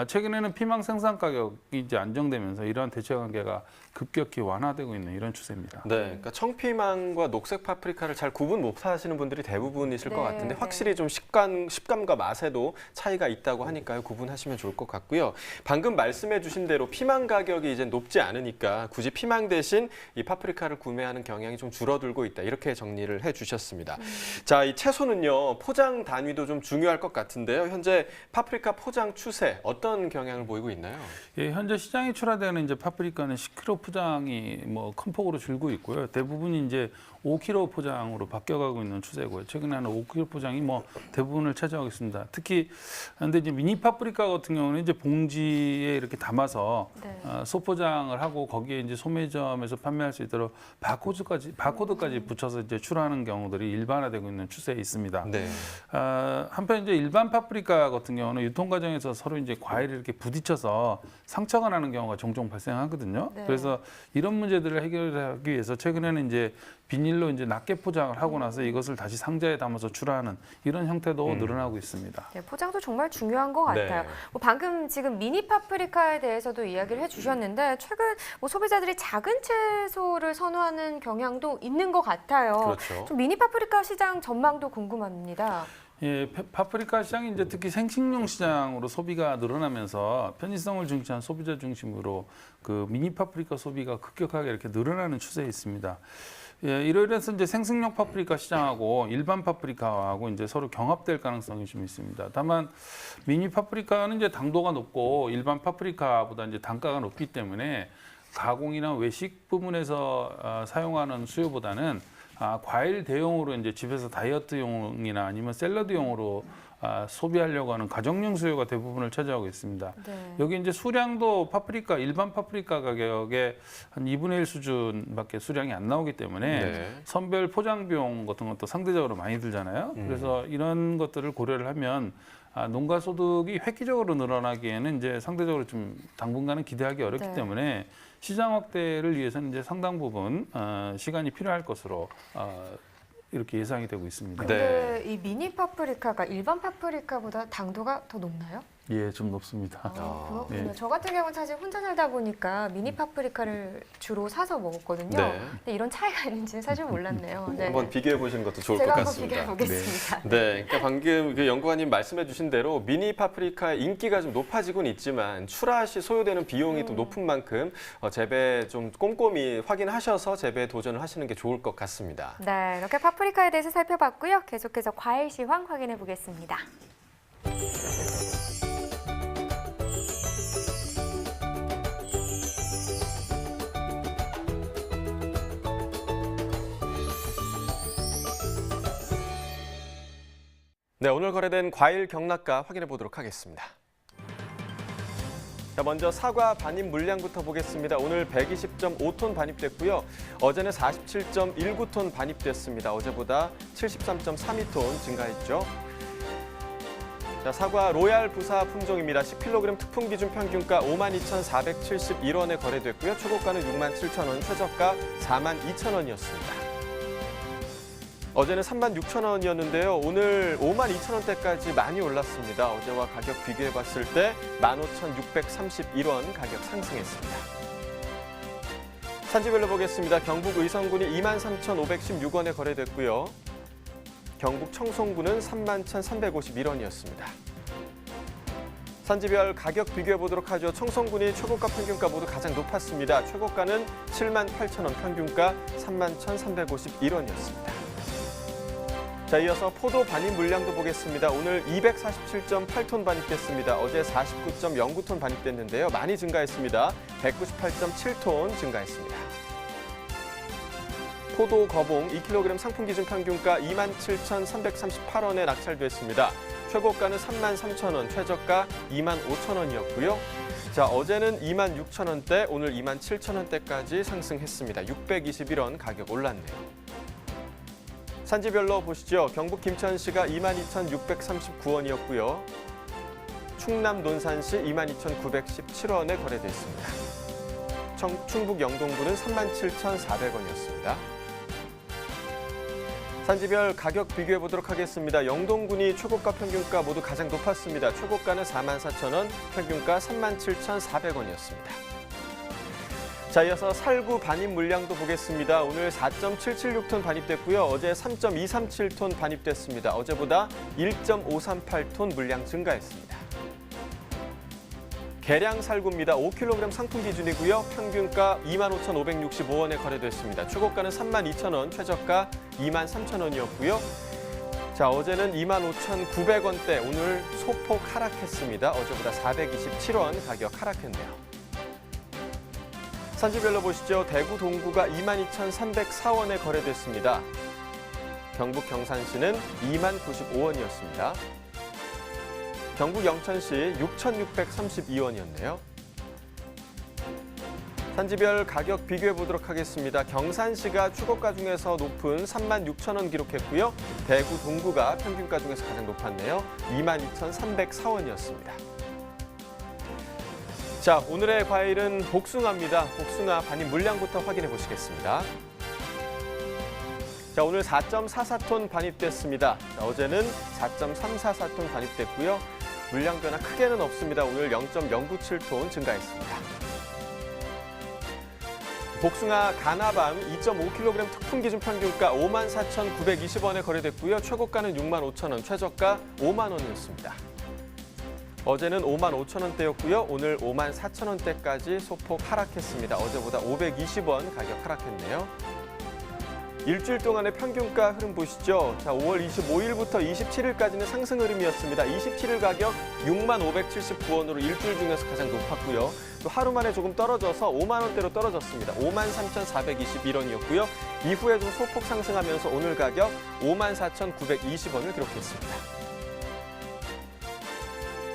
최근에는 피망 생산 가격이 이제 안정되면서 이러한 대체 관계가 급격히 완화되고 있는 이런 추세입니다. 네, 그러니까 청피망과 녹색 파프리카를 잘 구분 못하시는 분들이 대부분이실 것 네, 같은데 네. 확실히 좀 식감과 맛에도 차이가 있다고 하니까요. 구분하시면 좋을 것 같고요. 방금 말씀해주신 대로 피망 가격이 이제 높지 않으니까 굳이 피망 대신 이 파프리카를 구매하는 경향이 좀 줄어들고 있다. 이렇게 정리를 해주셨습니다. 자, 이 채소는요. 포장 단위도 좀 중요할 것 같은데요. 현재 파프리카 포장 추세 어떤 경향을 보이고 있나요? 예, 현재 시장에 출하되는 이제 파프리카는 10kg 포장이 뭐 큰 폭으로 줄고 있고요. 대부분이 이제 5kg 포장으로 바뀌어가고 있는 추세고요. 최근에는 5kg 포장이 뭐 대부분을 차지하고 있습니다. 특히 근데 이제 미니 파프리카 같은 경우는 이제 봉지에 이렇게 담아서 네. 소포장을 하고 거기에 이제 소매점에서 판매할 수 있도록 바코드까지 붙여서 이제 출하하는 경우들이 일반화되고 있는 추세에 있습니다. 네. 한편 이제 일반 파프리카 같은 경우는 유통 과정에서 서로 이제 과일을 이렇게 부딪혀서 상처가 나는 경우가 종종 발생하거든요. 네. 그래서 이런 문제들을 해결하기 위해서 최근에는 이제 비닐로 이제 낱개 포장을 하고 나서 이것을 다시 상자에 담아서 출하하는 이런 형태도 늘어나고 있습니다. 네, 포장도 정말 중요한 것 같아요. 네. 뭐 방금 지금 미니 파프리카에 대해서도 이야기를 해주셨는데 최근 뭐 소비자들이 작은 채소를 선호하는 경향도 있는 것 같아요. 그렇죠. 좀 미니 파프리카 시장 전망도 궁금합니다. 예, 파프리카 시장이 이제 특히 생식용 시장으로 소비가 늘어나면서 편의성을 중시한 소비자 중심으로 그 미니 파프리카 소비가 급격하게 이렇게 늘어나는 추세에 있습니다. 예, 이로 인해서 이제 생식용 파프리카 시장하고 일반 파프리카하고 이제 서로 경합될 가능성이 좀 있습니다. 다만 미니 파프리카는 이제 당도가 높고 일반 파프리카보다 이제 단가가 높기 때문에 가공이나 외식 부분에서 사용하는 수요보다는 과일 대용으로 이제 집에서 다이어트용이나 아니면 샐러드용으로 소비하려고 하는 가정용 수요가 대부분을 차지하고 있습니다. 네. 여기 이제 수량도 일반 파프리카 가격의 한 2분의 1 수준밖에 수량이 안 나오기 때문에 네. 선별 포장 비용 같은 것도 상대적으로 많이 들잖아요. 그래서 이런 것들을 고려를 하면 농가 소득이 획기적으로 늘어나기에는 이제 상대적으로 좀 당분간은 기대하기 어렵기 네. 때문에 시장 확대를 위해서는 이제 상당 부분 시간이 필요할 것으로 이렇게 예상이 되고 있습니다. 근데 이 미니 파프리카가 일반 파프리카보다 당도가 더 높나요? 예, 좀 높습니다. 그렇군요. 네. 저 같은 경우는 사실 혼자 살다 보니까 미니 파프리카를 주로 사서 먹었거든요. 네. 근데 이런 차이가 있는지는 사실 몰랐네요. 네. 한번 비교해 보시는 것도 좋을 것 제가 한번 같습니다. 비교해 보겠습니다. 네, 그러니까 방금 그 연구관님 말씀해주신 대로 미니 파프리카의 인기가 좀 높아지곤 있지만 출하 시 소요되는 비용이 또 높은 만큼 재배 좀 꼼꼼히 확인하셔서 재배에 도전을 하시는 게 좋을 것 같습니다. 네, 이렇게 파프리카에 대해서 살펴봤고요. 계속해서 과일 시황 확인해 보겠습니다. 네, 오늘 거래된 과일 경락가 확인해 보도록 하겠습니다. 자, 먼저 사과 반입 물량부터 보겠습니다. 오늘 120.5톤 반입됐고요. 어제는 47.19톤 반입됐습니다. 어제보다 73.32톤 증가했죠. 자, 사과 로얄 부사 품종입니다. 10kg 특품 기준 평균가 52,471원에 거래됐고요. 최고가는 67,000원, 최저가 42,000원이었습니다. 어제는 36,000원이었는데요. 오늘 52,000원대까지 많이 올랐습니다. 어제와 가격 비교해봤을 때 15,631원 가격 상승했습니다. 산지별로 보겠습니다. 경북 의성군이 23,516원에 거래됐고요. 경북 청송군은 31,351원이었습니다. 산지별 가격 비교해보도록 하죠. 청송군이 최고가 평균가 모두 가장 높았습니다. 최고가는 78,000원, 평균가 31,351원이었습니다. 자, 이어서 포도 반입 물량도 보겠습니다. 오늘 247.8톤 반입됐습니다. 어제 49.09톤 반입됐는데요. 많이 증가했습니다. 198.7톤 증가했습니다. 포도 거봉 2kg 상품 기준 평균가 27,338원에 낙찰됐습니다. 최고가는 33,000원, 최저가 25,000원이었고요. 자, 어제는 26,000원대, 오늘 27,000원대까지 상승했습니다. 621원 가격 올랐네요. 산지별로 보시죠. 경북 김천시가 22,639원이었고요. 충남 논산시 22,917원에 거래됐습니다. 충북 영동군은 37,400원이었습니다. 산지별 가격 비교해 보도록 하겠습니다. 영동군이 최고가 평균가 모두 가장 높았습니다. 최고가는 44,000원, 평균가 37,400원이었습니다. 자, 이어서 살구 반입 물량도 보겠습니다. 오늘 4.776톤 반입됐고요. 어제 3.237톤 반입됐습니다. 어제보다 1.538톤 물량 증가했습니다. 계량 살구입니다. 5kg 상품 기준이고요. 평균가 25,565원에 거래됐습니다. 최고가는 32,000원, 최저가 23,000원이었고요. 자, 어제는 25,900원대, 오늘 소폭 하락했습니다. 어제보다 427원 가격 하락했네요. 산지별로 보시죠. 대구 동구가 22,304원에 거래됐습니다. 경북 경산시는 20,095원이었습니다. 경북 영천시 6,632원이었네요. 산지별 가격 비교해 보도록 하겠습니다. 경산시가 최고가 중에서 높은 36,000원 기록했고요. 대구 동구가 평균가 중에서 가장 높았네요. 22,304원이었습니다. 자, 오늘의 과일은 복숭아입니다. 복숭아 반입 물량부터 확인해 보시겠습니다. 자, 오늘 4.44톤 반입됐습니다. 자, 어제는 4.344톤 반입됐고요. 물량 변화 크게는 없습니다. 오늘 0.097톤 증가했습니다. 복숭아 가나밤 2.5kg 특품 기준 평균가 54,920원에 거래됐고요. 최고가는 65,000원, 최저가 5만 원이었습니다. 어제는 55,000원대였고요. 오늘 54,000원대까지 소폭 하락했습니다. 어제보다 520원 가격 하락했네요. 일주일 동안의 평균가 흐름 보시죠. 자, 5월 25일부터 27일까지는 상승 흐름이었습니다. 27일 가격 65,579원으로 일주일 중에서 가장 높았고요. 또 하루 만에 조금 떨어져서 5만 원대로 떨어졌습니다. 53,421원이었고요. 이후에 좀 소폭 상승하면서 오늘 가격 54,920원을 기록했습니다.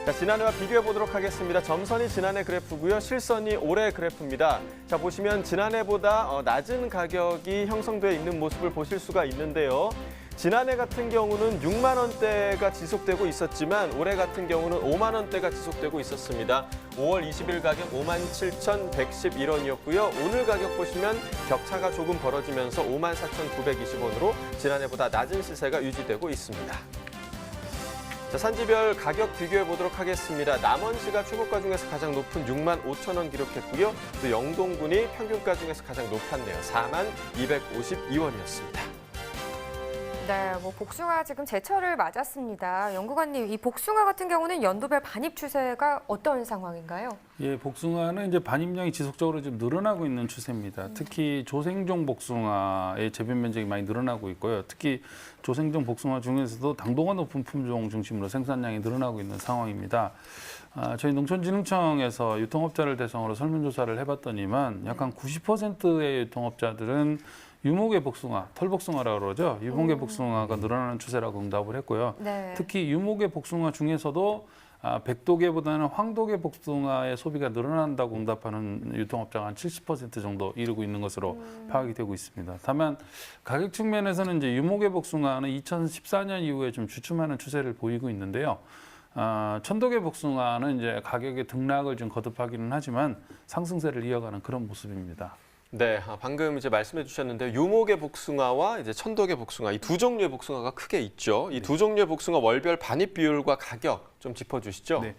자, 지난해와 비교해 보도록 하겠습니다. 점선이 지난해 그래프고요. 실선이 올해 그래프입니다. 자, 보시면 지난해보다 낮은 가격이 형성되어 있는 모습을 보실 수가 있는데요. 지난해 같은 경우는 6만 원대가 지속되고 있었지만 올해 같은 경우는 5만 원대가 지속되고 있었습니다. 5월 20일 가격 57,111원이었고요. 오늘 가격 보시면 격차가 조금 벌어지면서 54,920원으로 지난해보다 낮은 시세가 유지되고 있습니다. 자, 산지별 가격 비교해 보도록 하겠습니다. 남원시가 최고가 중에서 가장 높은 65,000원 기록했고요. 또 영동군이 평균가 중에서 가장 높았네요. 41,252원이었습니다. 네, 복숭아 지금 제철을 맞았습니다. 연구관님, 이 복숭아 같은 경우는 연도별 반입 추세가 어떤 상황인가요? 예, 복숭아는 이제 반입량이 지속적으로 좀 늘어나고 있는 추세입니다. 특히 조생종 복숭아의 재배 면적이 많이 늘어나고 있고요. 특히 조생종 복숭아 중에서도 당도가 높은 품종 중심으로 생산량이 늘어나고 있는 상황입니다. 저희 농촌진흥청에서 유통업자를 대상으로 설문조사를 해봤더니만 약간 90%의 유통업자들은 유목의 복숭아, 털복숭아라고 그러죠. 유목의 복숭아가 늘어나는 추세라고 응답을 했고요. 네. 특히 유목의 복숭아 중에서도 백도계보다는 황도계 복숭아의 소비가 늘어난다고 응답하는 유통업자가 한 70% 정도 이루고 있는 것으로 파악이 되고 있습니다. 다만 가격 측면에서는 이제 유목의 복숭아는 2014년 이후에 좀 주춤하는 추세를 보이고 있는데요. 천도계 복숭아는 이제 가격의 등락을 좀 거듭하기는 하지만 상승세를 이어가는 그런 모습입니다. 네, 방금 이제 말씀해 주셨는데 유목의 복숭아와 이제 천도계 복숭아 이 두 종류의 복숭아가 크게 있죠. 이 두 종류의 복숭아 월별 반입 비율과 가격 좀 좀 짚어주시죠. 네.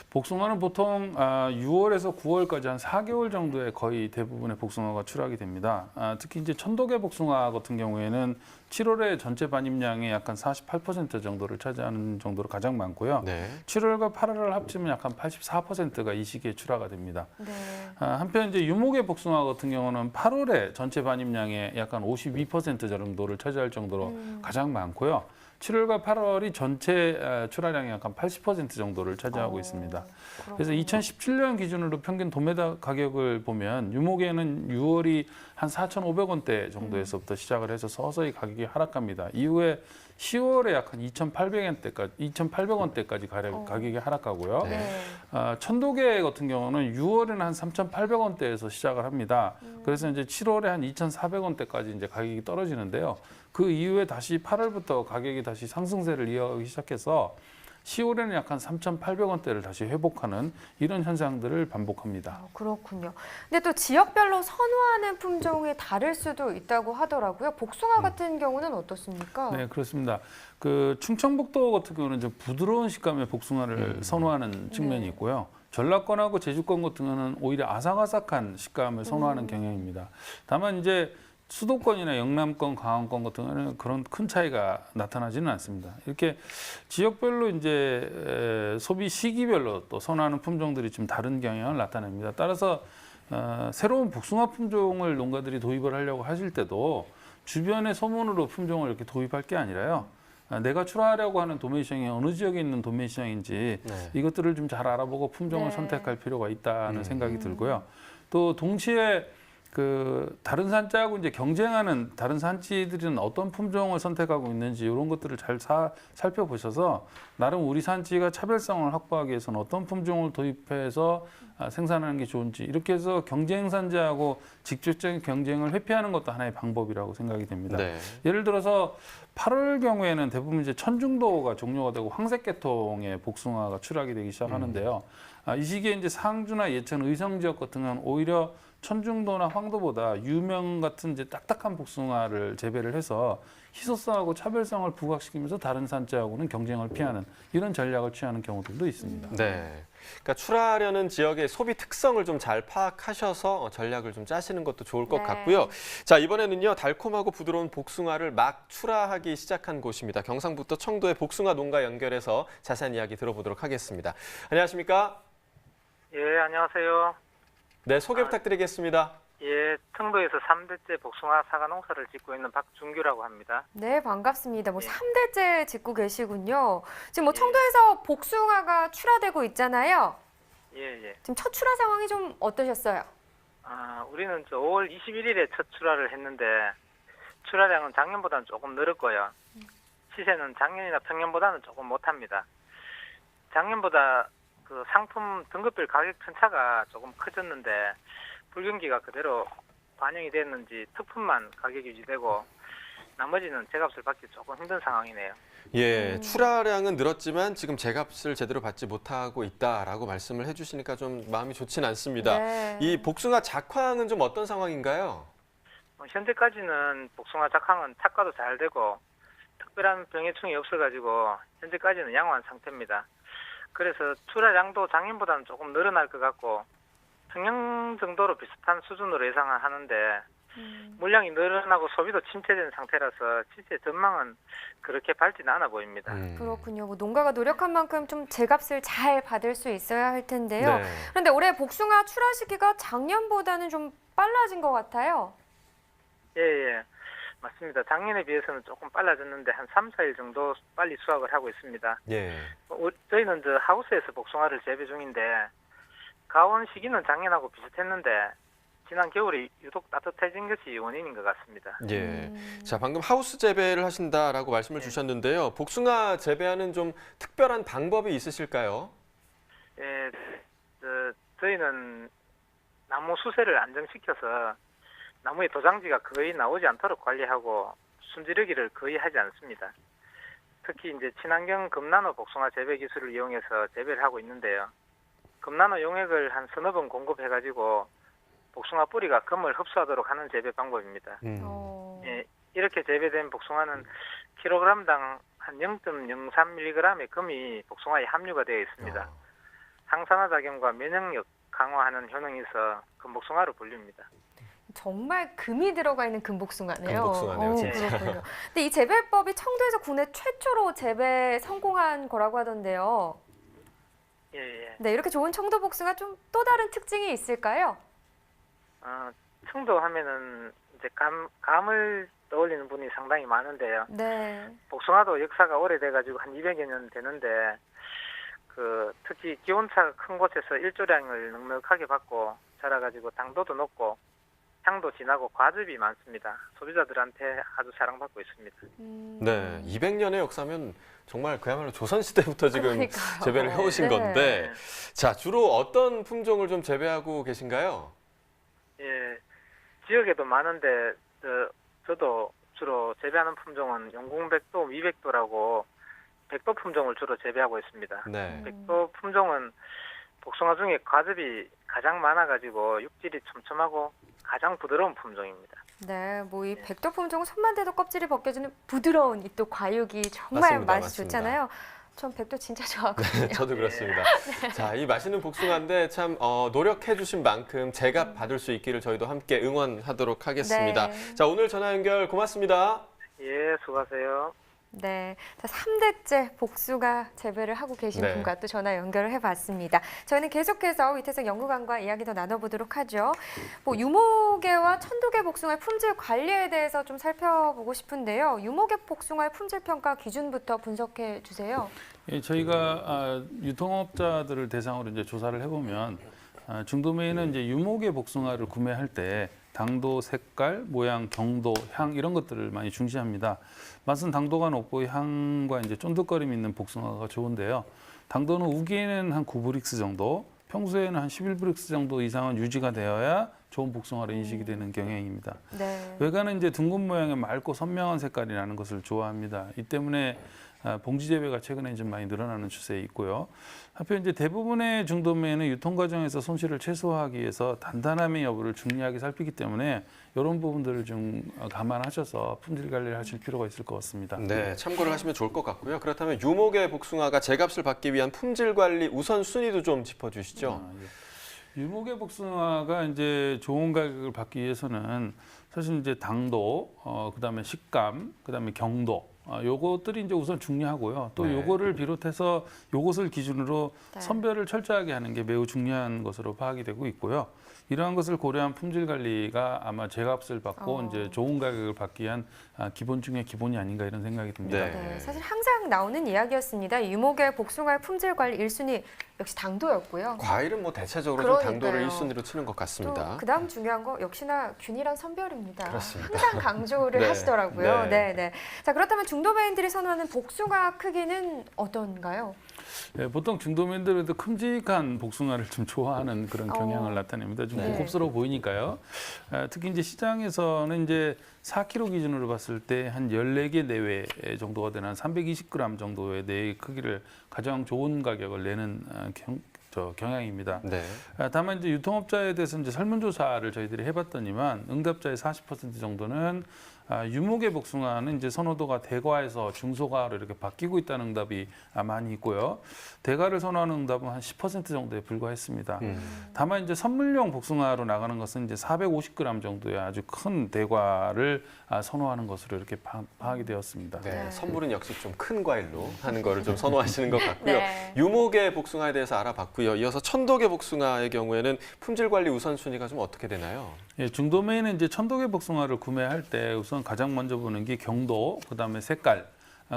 복숭아는 보통 6월에서 9월까지 한 4개월 정도에 거의 대부분의 복숭아가 출하게 됩니다. 특히 이제 천도계 복숭아 같은 경우에는 7월에 전체 반입량의 약간 48% 정도를 차지하는 정도로 가장 많고요. 네. 7월과 8월을 합치면 약간 84%가 이 시기에 출하가 됩니다. 네. 한편 이제 유목의 복숭아 같은 경우는 8월에 전체 반입량의 약간 52% 정도를 차지할 정도로 가장 많고요. 7월과 8월이 전체 출하량의 약간 80% 정도를 차지하고 있습니다. 그래서 2017년 기준으로 평균 도매다 가격을 보면 유목에는 6월이 한 4,500원대 정도에서부터 시작을 해서 서서히 가격이 하락합니다. 이후에 10월에 약간 2,800원대까지 가격이 하락하고요. 네. 천도계 같은 경우는 6월에는 한 3,800원대에서 시작을 합니다. 그래서 이제 7월에 한 2,400원대까지 이제 가격이 떨어지는데요. 그 이후에 다시 8월부터 가격이 다시 상승세를 이어가기 시작해서 10월에는 약간 3,800원대를 다시 회복하는 이런 현상들을 반복합니다. 그렇군요. 근데 또 지역별로 선호하는 품종이 다를 수도 있다고 하더라고요. 복숭아 같은 경우는 어떻습니까? 네, 그렇습니다. 그 충청북도 같은 경우는 좀 부드러운 식감의 복숭아를 선호하는 측면이 있고요. 전라권하고 제주권 같은 경우는 오히려 아삭아삭한 식감을 선호하는 경향입니다. 다만 이제 수도권이나 영남권, 강원권 같은 경우는 그런 큰 차이가 나타나지는 않습니다. 이렇게 지역별로 이제 소비 시기별로 또 선호하는 품종들이 좀 다른 경향을 나타냅니다. 따라서 새로운 복숭아 품종을 농가들이 도입을 하려고 하실 때도 주변의 소문으로 품종을 이렇게 도입할 게 아니라요. 내가 출하하려고 하는 도매 시장이 어느 지역에 있는 도매 시장인지 이것들을 좀 잘 알아보고 품종을 선택할 필요가 있다는 생각이 들고요. 또 동시에 그 다른 산지하고 이제 경쟁하는 다른 산지들은 어떤 품종을 선택하고 있는지 이런 것들을 잘 살펴보셔서 나름 우리 산지가 차별성을 확보하기 위해서는 어떤 품종을 도입해서 생산하는 게 좋은지 이렇게 해서 경쟁 산지하고 직접적인 경쟁을 회피하는 것도 하나의 방법이라고 생각이 됩니다. 네. 예를 들어서 8월 경우에는 대부분 이제 천중도가 종료가 되고 황색 계통의 복숭아가 출하게 되기 시작하는데요. 이 시기에 이제 상주나 예천, 의성 지역 같은 경우는 오히려 천중도나 황도보다 유명 같은 이제 딱딱한 복숭아를 재배를 해서 희소성하고 차별성을 부각시키면서 다른 산지하고는 경쟁을 피하는 이런 전략을 취하는 경우들도 있습니다. 네. 그러니까 출하하려는 지역의 소비 특성을 좀 잘 파악하셔서 전략을 좀 짜시는 것도 좋을 것 같고요. 자, 이번에는요. 달콤하고 부드러운 복숭아를 막 출하하기 시작한 곳입니다. 경상북도 청도의 복숭아 농가 연결해서 자세한 이야기 들어보도록 하겠습니다. 안녕하십니까? 예, 안녕하세요. 네, 소개 부탁드리겠습니다. 예, 청도에서 3대째 복숭아 사과 농사를 짓고 있는 박준규라고 합니다. 네, 반갑습니다. 뭐 예. 3대째 짓고 계시군요. 지금 뭐 청도에서 복숭아가 출하되고 있잖아요. 예, 예. 지금 첫 출하 상황이 좀 어떠셨어요? 우리는 5월 21일에 첫 출하를 했는데 출하량은 작년보다는 조금 늘었고요. 시세는 작년이나 평년보다는 조금 못합니다. 작년보다 그 상품 등급별 가격 편차가 조금 커졌는데 불경기가 그대로 반영이 됐는지 특품만 가격이 유지되고 나머지는 제값을 받기 조금 힘든 상황이네요. 예, 출하량은 늘었지만 지금 제값을 제대로 받지 못하고 있다라고 말씀을 해주시니까 좀 마음이 좋진 않습니다. 네. 이 복숭아 작황은 좀 어떤 상황인가요? 현재까지는 복숭아 작황은 착과도 잘 되고 특별한 병해충이 없어가지고 현재까지는 양호한 상태입니다. 그래서 출하량도 작년보다는 조금 늘어날 것 같고 평년 정도로 비슷한 수준으로 예상을 하는데 물량이 늘어나고 소비도 침체된 상태라서 실제 전망은 그렇게 밝지는 않아 보입니다. 그렇군요. 뭐 농가가 노력한 만큼 좀 제값을 잘 받을 수 있어야 할 텐데요. 네. 그런데 올해 복숭아 출하 시기가 작년보다는 좀 빨라진 것 같아요. 예, 예. 맞습니다. 작년에 비해서는 조금 빨라졌는데 한 3, 4일 정도 빨리 수확을 하고 있습니다. 예. 저희는 하우스에서 복숭아를 재배 중인데 가온 시기는 작년하고 비슷했는데 지난 겨울이 유독 따뜻해진 것이 원인인 것 같습니다. 예. 자, 방금 하우스 재배를 하신다라고 말씀을 주셨는데요. 복숭아 재배하는 좀 특별한 방법이 있으실까요? 예, 저희는 나무 수세를 안정시켜서 나무의 도장지가 거의 나오지 않도록 관리하고 순지르기를 거의 하지 않습니다. 특히 이제 친환경 금나노 복숭아 재배 기술을 이용해서 재배를 하고 있는데요. 금나노 용액을 한 서너 번 공급해가지고 복숭아 뿌리가 금을 흡수하도록 하는 재배 방법입니다. 예, 이렇게 재배된 복숭아는 킬로그램당 한 0.03mg의 금이 복숭아에 함유가 되어 있습니다. 항산화 작용과 면역력 강화하는 효능이 있어 금복숭아로 불립니다. 정말 금이 들어가 있는 금복숭아네요. 금복숭아네요, 진짜. 그렇군요. 근데 이 재배법이 청도에서 국내 최초로 재배 성공한 거라고 하던데요. 예. 네, 이렇게 좋은 청도 복숭아 좀 또 다른 특징이 있을까요? 청도 하면은 이제 감을 떠올리는 분이 상당히 많은데요. 네. 복숭아도 역사가 오래돼가지고 한 200여 년 되는데 특히 기온차가 큰 곳에서 일조량을 넉넉하게 받고 자라가지고 당도도 높고 향도 진하고 과즙이 많습니다. 소비자들한테 아주 사랑받고 있습니다. 네, 200년의 역사면 정말 그야말로 조선시대부터 지금 그러니까요. 재배를 해오신 네. 건데, 자, 주로 어떤 품종을 좀 재배하고 계신가요? 예, 지역에도 많은데 저도 주로 재배하는 품종은 영궁백도, 미백도라고 백도 품종을 주로 재배하고 있습니다. 네. 백도 품종은 복숭아 중에 과즙이 가장 많아가지고 육질이 촘촘하고 가장 부드러운 품종입니다. 네, 뭐 이 백도 품종은 손만 대도 껍질이 벗겨지는 부드러운 이 또 과육이 정말 맞습니다, 맛이 맞습니다. 좋잖아요. 전 백도 진짜 좋아하거든요. 저도 그렇습니다. 자, 이 맛있는 복숭아인데 참 노력해 주신 만큼 제값 받을 수 있기를 저희도 함께 응원하도록 하겠습니다. 네. 자, 오늘 전화 연결 고맙습니다. 예, 수고하세요. 네, 자, 3대째 복숭아 재배를 하고 계신 네. 분과 또 전화 연결을 해봤습니다. 저희는 계속해서 위태성 연구관과 이야기 더 나눠보도록 하죠. 뭐 유목계와 천도계 복숭아의 품질 관리에 대해서 좀 살펴보고 싶은데요. 유목계 복숭아의 품질 평가 기준부터 분석해 주세요. 예, 저희가 유통업자들을 대상으로 이제 조사를 해보면 중도매는 이제 유목의 복숭아를 구매할 때 당도, 색깔, 모양, 경도, 향 이런 것들을 많이 중시합니다. 맛은 당도가 높고 향과 이제 쫀득거림이 있는 복숭아가 좋은데요. 당도는 우기에는 한 9브릭스 정도, 평소에는 한 11브릭스 정도 이상은 유지가 되어야 좋은 복숭아로 인식이 되는 경향입니다. 네. 외관은 이제 둥근 모양의 맑고 선명한 색깔이 나는 것을 좋아합니다. 이 때문에 봉지 재배가 최근에 좀 많이 늘어나는 추세에 있고요. 한편 이제 대부분의 중도매는 유통 과정에서 손실을 최소화하기 위해서 단단함의 여부를 중요하게 살피기 때문에 이런 부분들을 좀 감안하셔서 품질 관리를 하실 필요가 있을 것 같습니다. 네, 참고를 하시면 좋을 것 같고요. 그렇다면 유목의 복숭아가 제값을 받기 위한 품질 관리 우선 순위도 좀 짚어주시죠. 유목의 복숭아가 이제 좋은 가격을 받기 위해서는 사실 이제 당도, 그다음에 식감, 그다음에 경도. 요것들이 이제 우선 중요하고요. 또 네. 요거를 비롯해서 요것을 기준으로 네. 선별을 철저하게 하는 게 매우 중요한 것으로 파악이 되고 있고요. 이러한 것을 고려한 품질 관리가 아마 제값을 받고 이제 좋은 가격을 받기 위한 기본 중에 기본이 아닌가 이런 생각이 듭니다. 네. 네, 사실 항상 나오는 이야기였습니다. 유목의 복숭아의 품질 관리 1순위 역시 당도였고요. 과일은 뭐 대체적으로 좀 당도를 그러니까요. 1순위로 치는 것 같습니다. 또 그다음 중요한 거 역시나 균일한 선별입니다. 그렇습니다. 항상 강조를 네. 하시더라고요. 네. 네, 네. 자, 그렇다면 중도매인들이 선호하는 복숭아 크기는 어떤가요? 네, 보통 중도민들도 큼직한 복숭아를 좀 좋아하는 그런 경향을 나타냅니다. 좀 네. 고급스러워 보이니까요. 특히 이제 시장에서는 이제 4kg 기준으로 봤을 때 한 14개 내외 정도가 되는 한 320g 정도의 내의 크기를 가장 좋은 가격을 내는 경향입니다. 네. 다만 이제 유통업자에 대해서 이제 설문조사를 저희들이 해봤더니만 응답자의 40% 정도는 유목의 복숭아는 이제 선호도가 대과에서 중소과로 이렇게 바뀌고 있다는 응답이 많이 있고요. 대과를 선호하는 응답은 한 10% 정도에 불과했습니다. 다만 이제 선물용 복숭아로 나가는 것은 이제 450g 정도의 아주 큰 대과를 선호하는 것으로 이렇게 파악이 되었습니다. 네, 네. 선물은 역시 좀 큰 과일로 하는 거를 좀 선호하시는 것 같고요. 네. 유목의 복숭아에 대해서 알아봤고요. 이어서 천독의 복숭아의 경우에는 품질 관리 우선순위가 좀 어떻게 되나요? 예, 중도매는 이제 천독의 복숭아를 구매할 때 우선 가장 먼저 보는 게 경도, 그다음에 색깔,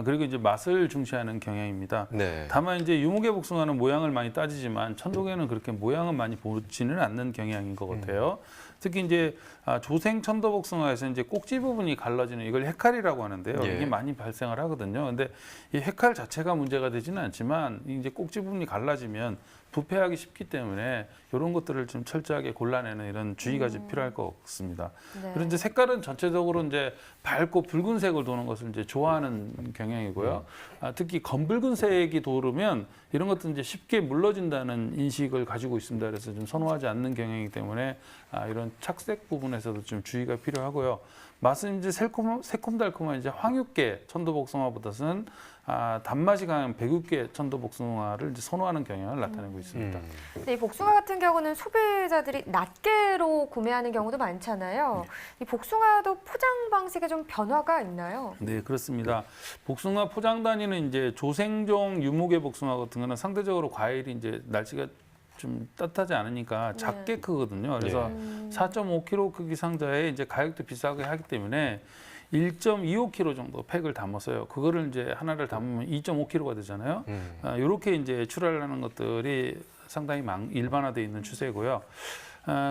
그리고 이제 맛을 중시하는 경향입니다. 네. 다만 이제 유목의 복숭아는 모양을 많이 따지지만 천독에는 그렇게 모양은 많이 보지는 않는 경향인 것 같아요. 특히 이제 조생 천도 복숭아에서 이제 꼭지 부분이 갈라지는 이걸 해칼이라고 하는데요. 예. 이게 많이 발생을 하거든요. 근데 이 해칼 자체가 문제가 되지는 않지만 이제 꼭지 부분이 갈라지면 부패하기 쉽기 때문에 이런 것들을 좀 철저하게 골라내는 이런 주의가 좀 필요할 것 같습니다. 네. 그리고 이제 색깔은 전체적으로 이제 밝고 붉은색을 도는 것을 이제 좋아하는 경향이고요. 특히 검붉은색이 도르면 이런 것도 이제 쉽게 물러진다는 인식을 가지고 있습니다. 그래서 좀 선호하지 않는 경향이기 때문에 이런 착색 부분에서도 좀 주의가 필요하고요. 맛은 이제 새콤달콤한 이제 황육계 천도복숭아보다는 단맛이 강한 백육계 천도복숭아를 이제 선호하는 경향을 나타내고 있습니다. 근데 이 복숭아 같은 경우는 소비자들이 낱개로 구매하는 경우도 많잖아요. 이 복숭아도 포장 방식에 좀 변화가 있나요? 네, 그렇습니다. 복숭아 포장 단위는 이제 조생종 유무계 복숭아 같은 거는 상대적으로 과일이 이제 날씨가 좀 따뜻하지 않으니까 작게 크거든요. 그래서 4.5kg 크기 상자에 이제 가격도 비싸게 하기 때문에 1.25kg 정도 팩을 담았어요. 그거를 이제 하나를 담으면 2.5kg가 되잖아요. 이렇게 이제 출하를 하는 것들이 상당히 일반화되어 있는 추세고요.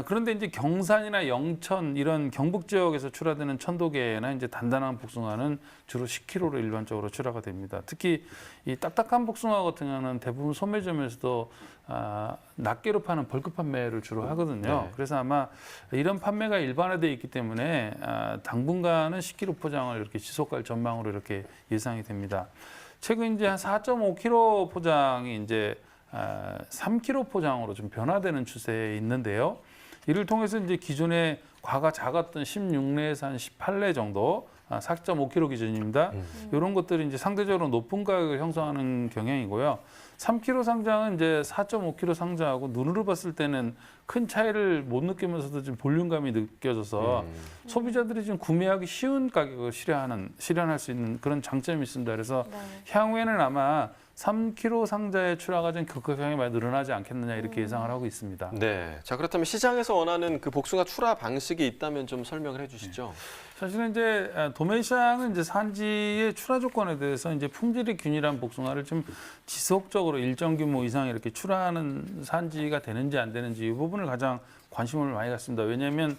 그런데 이제 경산이나 영천 이런 경북 지역에서 출하되는 천도계나 이제 단단한 복숭아는 주로 10kg로 일반적으로 출하가 됩니다. 특히 이 딱딱한 복숭아 같은 경우는 대부분 소매점에서도 낱개로 파는 벌크 판매를 주로 하거든요. 그래서 아마 이런 판매가 일반화되어 있기 때문에 당분간은 10kg 포장을 이렇게 지속할 전망으로 이렇게 예상이 됩니다. 최근 이제 한 4.5kg 포장이 이제 3kg 포장으로 좀 변화되는 추세에 있는데요. 이를 통해서 이제 기존에 과가 작았던 16내에서 한 18내 정도, 4.5kg 기준입니다. 이런 것들이 이제 상대적으로 높은 가격을 형성하는 경향이고요. 3kg 상장은 이제 4.5kg 상자하고 눈으로 봤을 때는 큰 차이를 못 느끼면서도 좀 볼륨감이 느껴져서 소비자들이 좀 구매하기 쉬운 가격을 실현할 수 있는 그런 장점이 있습니다. 그래서 향후에는 아마 3kg 상자의 출하가 좀 극격하게 많이 늘어나지 않겠느냐 이렇게 예상을 하고 있습니다. 네. 자, 그렇다면 시장에서 원하는 그 복숭아 출하 방식이 있다면 좀 설명을 해주시죠. 사실은 이제 도매시장은 이제 산지의 출하 조건에 대해서 이제 품질이 균일한 복숭아를 좀 지속적으로 일정 규모 이상 이렇게 출하하는 산지가 되는지 안 되는지 이 부분을 가장 관심을 많이 갖습니다. 왜냐하면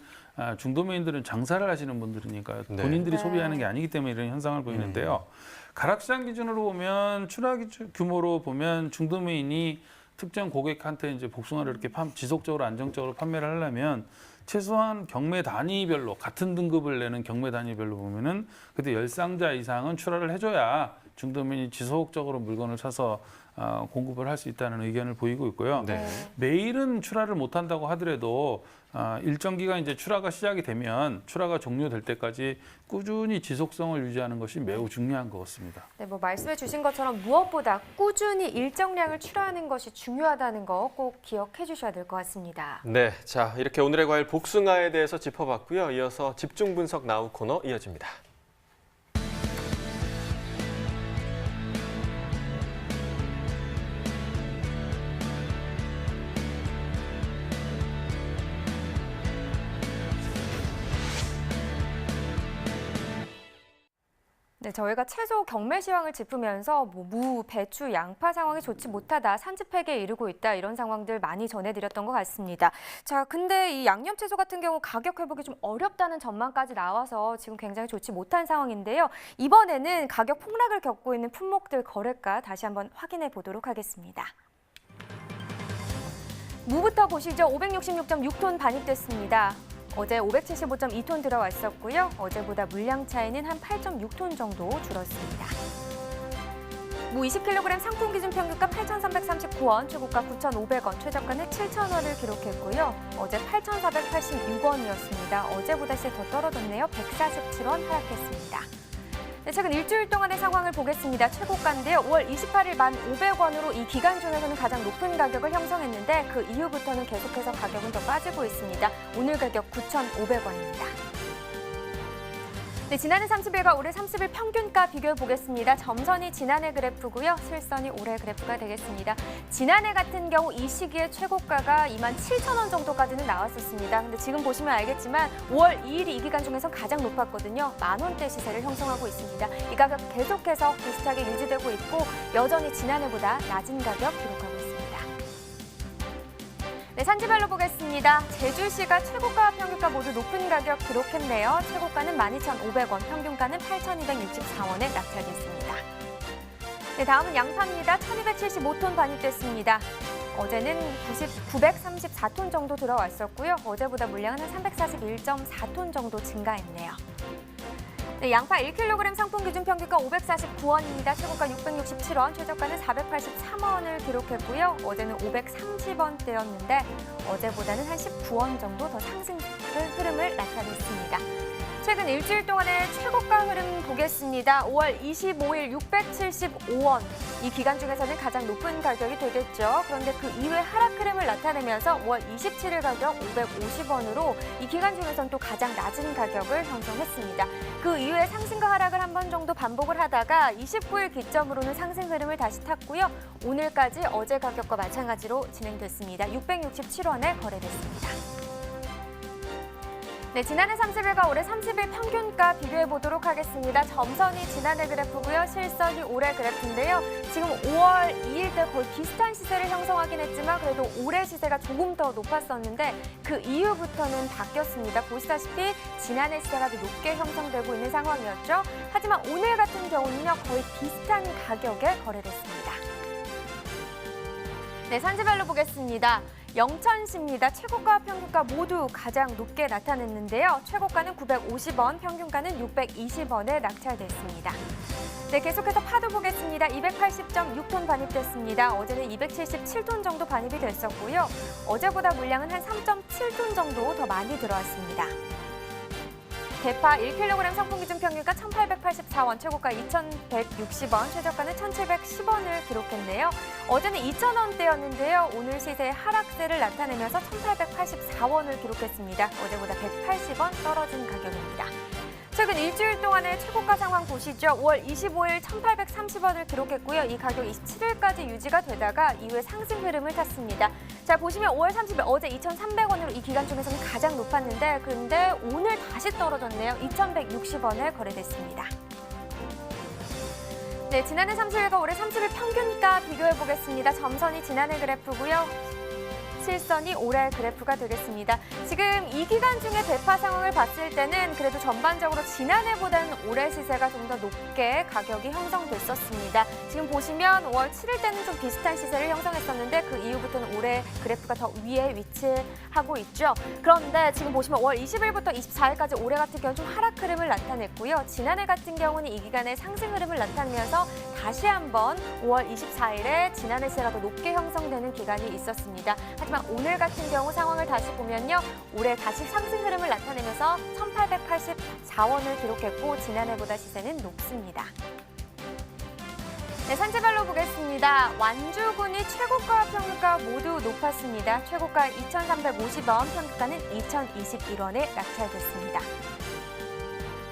중도매인들은 장사를 하시는 분들이니까 본인들이 소비하는 게 아니기 때문에 이런 현상을 보이는데요. 가락시장 기준으로 보면 출하 규모로 보면 중도매인이 특정 고객한테 이제 복숭아를 이렇게 지속적으로 안정적으로 판매를 하려면 최소한 경매 단위별로 같은 등급을 내는 경매 단위별로 보면은 그때 10상자 이상은 출하를 해줘야 중도매인이 지속적으로 물건을 사서 공급을 할 수 있다는 의견을 보이고 있고요. 매일은 출하를 못한다고 하더라도 일정 기간 이제 출하가 시작이 되면 출하가 종료될 때까지 꾸준히 지속성을 유지하는 것이 매우 중요한 것 같습니다. 네, 뭐 말씀해 주신 것처럼 무엇보다 꾸준히 일정량을 출하하는 것이 중요하다는 거 꼭 기억해 주셔야 될 것 같습니다. 네, 자 이렇게 오늘의 과일 복숭아에 대해서 짚어봤고요. 이어서 집중 분석 나우 코너 이어집니다. 네, 저희가 채소 경매 시황을 짚으면서 무, 배추, 양파 상황이 좋지 못하다, 산지폐기에 이르고 있다 이런 상황들 많이 전해드렸던 것 같습니다. 자, 근데 이 양념 채소 같은 경우 가격 회복이 좀 어렵다는 전망까지 나와서 지금 굉장히 좋지 못한 상황인데요. 이번에는 가격 폭락을 겪고 있는 품목들 거래가 다시 한번 확인해 보도록 하겠습니다. 무부터 보시죠. 566.6톤 반입됐습니다. 어제 575.2톤 들어왔었고요. 어제보다 물량 차이는 한 8.6톤 정도 줄었습니다. 무 20kg 상품 기준 평균가 8,339원, 최고가 9,500원, 최저가는 7,000원을 기록했고요. 어제 8,486원이었습니다. 어제보다 더 떨어졌네요. 147원 하락했습니다. 네, 최근 일주일 동안의 상황을 보겠습니다. 최고가인데요. 5월 28일 1,500원으로 이 기간 중에서는 가장 높은 가격을 형성했는데 그 이후부터는 계속해서 가격은 더 빠지고 있습니다. 오늘 가격 9,500원입니다. 네, 지난해 30일과 올해 30일 평균가 비교해 보겠습니다. 점선이 지난해 그래프고요. 실선이 올해 그래프가 되겠습니다. 지난해 같은 경우 이 시기에 최고가가 27,000원 정도까지는 나왔었습니다. 근데 지금 보시면 알겠지만 5월 2일이 이 기간 중에서 가장 높았거든요. 10,000원대 시세를 형성하고 있습니다. 이 가격 계속해서 비슷하게 유지되고 있고 여전히 지난해보다 낮은 가격 기록하고 있습니다. 네, 산지별로 보겠습니다. 제주시가 최고가와 평균가 모두 높은 가격 기록했네요. 최고가는 12,500원, 평균가는 8,264원에 낙찰됐습니다. 네, 다음은 양파입니다. 1,275톤 반입됐습니다. 어제는 934톤 정도 들어왔었고요. 어제보다 물량은 한 341.4톤 정도 증가했네요. 네, 양파 1kg 상품 기준 평균가 549원입니다. 최고가 667원, 최저가는 483원을 기록했고요. 어제는 530원대였는데 어제보다는 한 19원 정도 더 상승 흐름을 나타냈습니다. 최근 일주일 동안의 최고가 흐름 보겠습니다. 5월 25일 675원. 이 기간 중에서는 가장 높은 가격이 되겠죠. 그런데 그 이후에 하락 흐름을 나타내면서 5월 27일 가격 550원으로 이 기간 중에서는 또 가장 낮은 가격을 형성했습니다. 그 이후에 상승과 하락을 한 번 정도 반복을 하다가 29일 기점으로는 상승 흐름을 다시 탔고요. 오늘까지 어제 가격과 마찬가지로 진행됐습니다. 667원에 거래됐습니다. 네, 지난해 30일과 올해 30일 평균가 비교해 보도록 하겠습니다. 점선이 지난해 그래프고요. 실선이 올해 그래프인데요. 지금 5월 2일 때 거의 비슷한 시세를 형성하긴 했지만 그래도 올해 시세가 조금 더 높았었는데 그 이후부터는 바뀌었습니다. 보시다시피 지난해 시세가 더 높게 형성되고 있는 상황이었죠. 하지만 오늘 같은 경우는요. 거의 비슷한 가격에 거래됐습니다. 네, 산지별로 보겠습니다. 영천시입니다. 최고가와 평균가 모두 가장 높게 나타냈는데요. 최고가는 950원, 평균가는 620원에 낙찰됐습니다. 네, 계속해서 파도 보겠습니다. 280.6톤 반입됐습니다. 어제는 277톤 정도 반입이 됐었고요. 어제보다 물량은 한 3.7톤 정도 더 많이 들어왔습니다. 대파 1kg 상품 기준 평균가 1,884원, 최고가 2,160원, 최저가는 1,710원을 기록했네요. 어제는 2,000원대였는데요. 오늘 시세의 하락세를 나타내면서 1,884원을 기록했습니다. 어제보다 180원 떨어진 가격입니다. 최근 일주일 동안의 최고가 상황 보시죠. 5월 25일 1,830원을 기록했고요. 이 가격 27일까지 유지가 되다가 이후에 상승 흐름을 탔습니다. 자, 보시면 5월 30일 어제 2,300원으로 이 기간 중에서는 가장 높았는데 근데 오늘 다시 떨어졌네요. 2,160원에 거래됐습니다. 네, 지난해 30일과 올해 30일 평균가 비교해 보겠습니다. 점선이 지난해 그래프고요. 실선이 올해 그래프가 되겠습니다. 지금 이 기간 중에 대파 상황을 봤을 때는 그래도 전반적으로 지난해보다는 올해 시세가 좀 더 높게 가격이 형성됐었습니다. 지금 보시면 5월 7일 때는 좀 비슷한 시세를 형성했었는데 그 이후부터는 올해 그래프가 더 위에 위치하고 있죠. 그런데 지금 보시면 5월 20일부터 24일까지 올해 같은 경우는 좀 하락 흐름을 나타냈고요. 지난해 같은 경우는 이 기간에 상승 흐름을 나타내면서 다시 한번 5월 24일에 지난해 시세가 더 높게 형성되는 기간이 있었습니다. 하지만 오늘 같은 경우 상황을 다시 보면요. 올해 다시 상승 흐름을 나타내면서 1,884원을 기록했고 지난해보다 시세는 높습니다. 네, 산지별로 보겠습니다. 완주군이 최고가와 평균가 모두 높았습니다. 최고가 2,350원, 평균가는 2,021원에 낙찰됐습니다.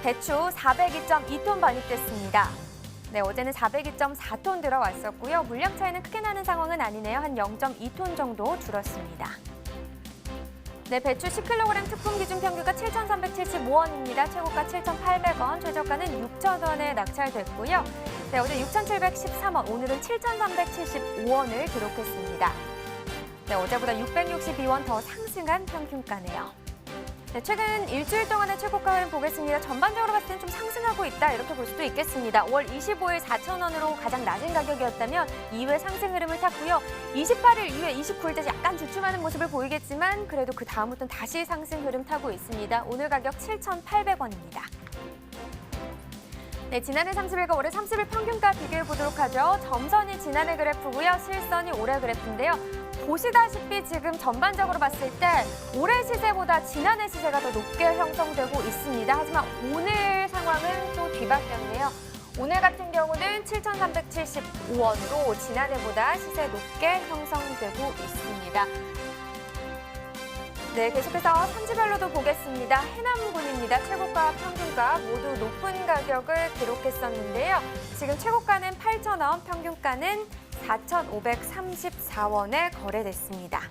배추 402.2톤 반입됐습니다. 네, 어제는 402.4톤 들어왔었고요. 물량 차이는 크게 나는 상황은 아니네요. 한 0.2톤 정도 줄었습니다. 네, 배추 10kg 특품 기준 평균가 7,375원입니다. 최고가 7,800원, 최저가는 6,000원에 낙찰됐고요. 네, 어제 6,713원, 오늘은 7,375원을 기록했습니다. 네, 어제보다 662원 더 상승한 평균가네요. 네, 최근 일주일 동안의 최고가 흐름 보겠습니다. 전반적으로 봤을 땐 좀 상승하고 있다 이렇게 볼 수도 있겠습니다. 5월 25일 4,000원으로 가장 낮은 가격이었다면 이후에 상승 흐름을 탔고요. 28일 이후에 29일째 약간 주춤하는 모습을 보이겠지만 그래도 그 다음부터는 다시 상승 흐름 타고 있습니다. 오늘 가격 7,800원입니다. 네, 지난해 30일과 올해 30일 평균가 비교해 보도록 하죠. 점선이 지난해 그래프고요. 실선이 올해 그래프인데요. 보시다시피 지금 전반적으로 봤을 때 올해 시세보다 지난해 시세가 더 높게 형성되고 있습니다. 하지만 오늘 상황은 또 뒤바뀌었네요. 오늘 같은 경우는 7,375원으로 지난해보다 시세 높게 형성되고 있습니다. 네, 계속해서 산지별로도 보겠습니다. 해남군입니다. 최고가 평균가 모두 높은 가격을 기록했었는데요. 지금 최고가는 8,000원, 평균가는 4,534원에 거래됐습니다.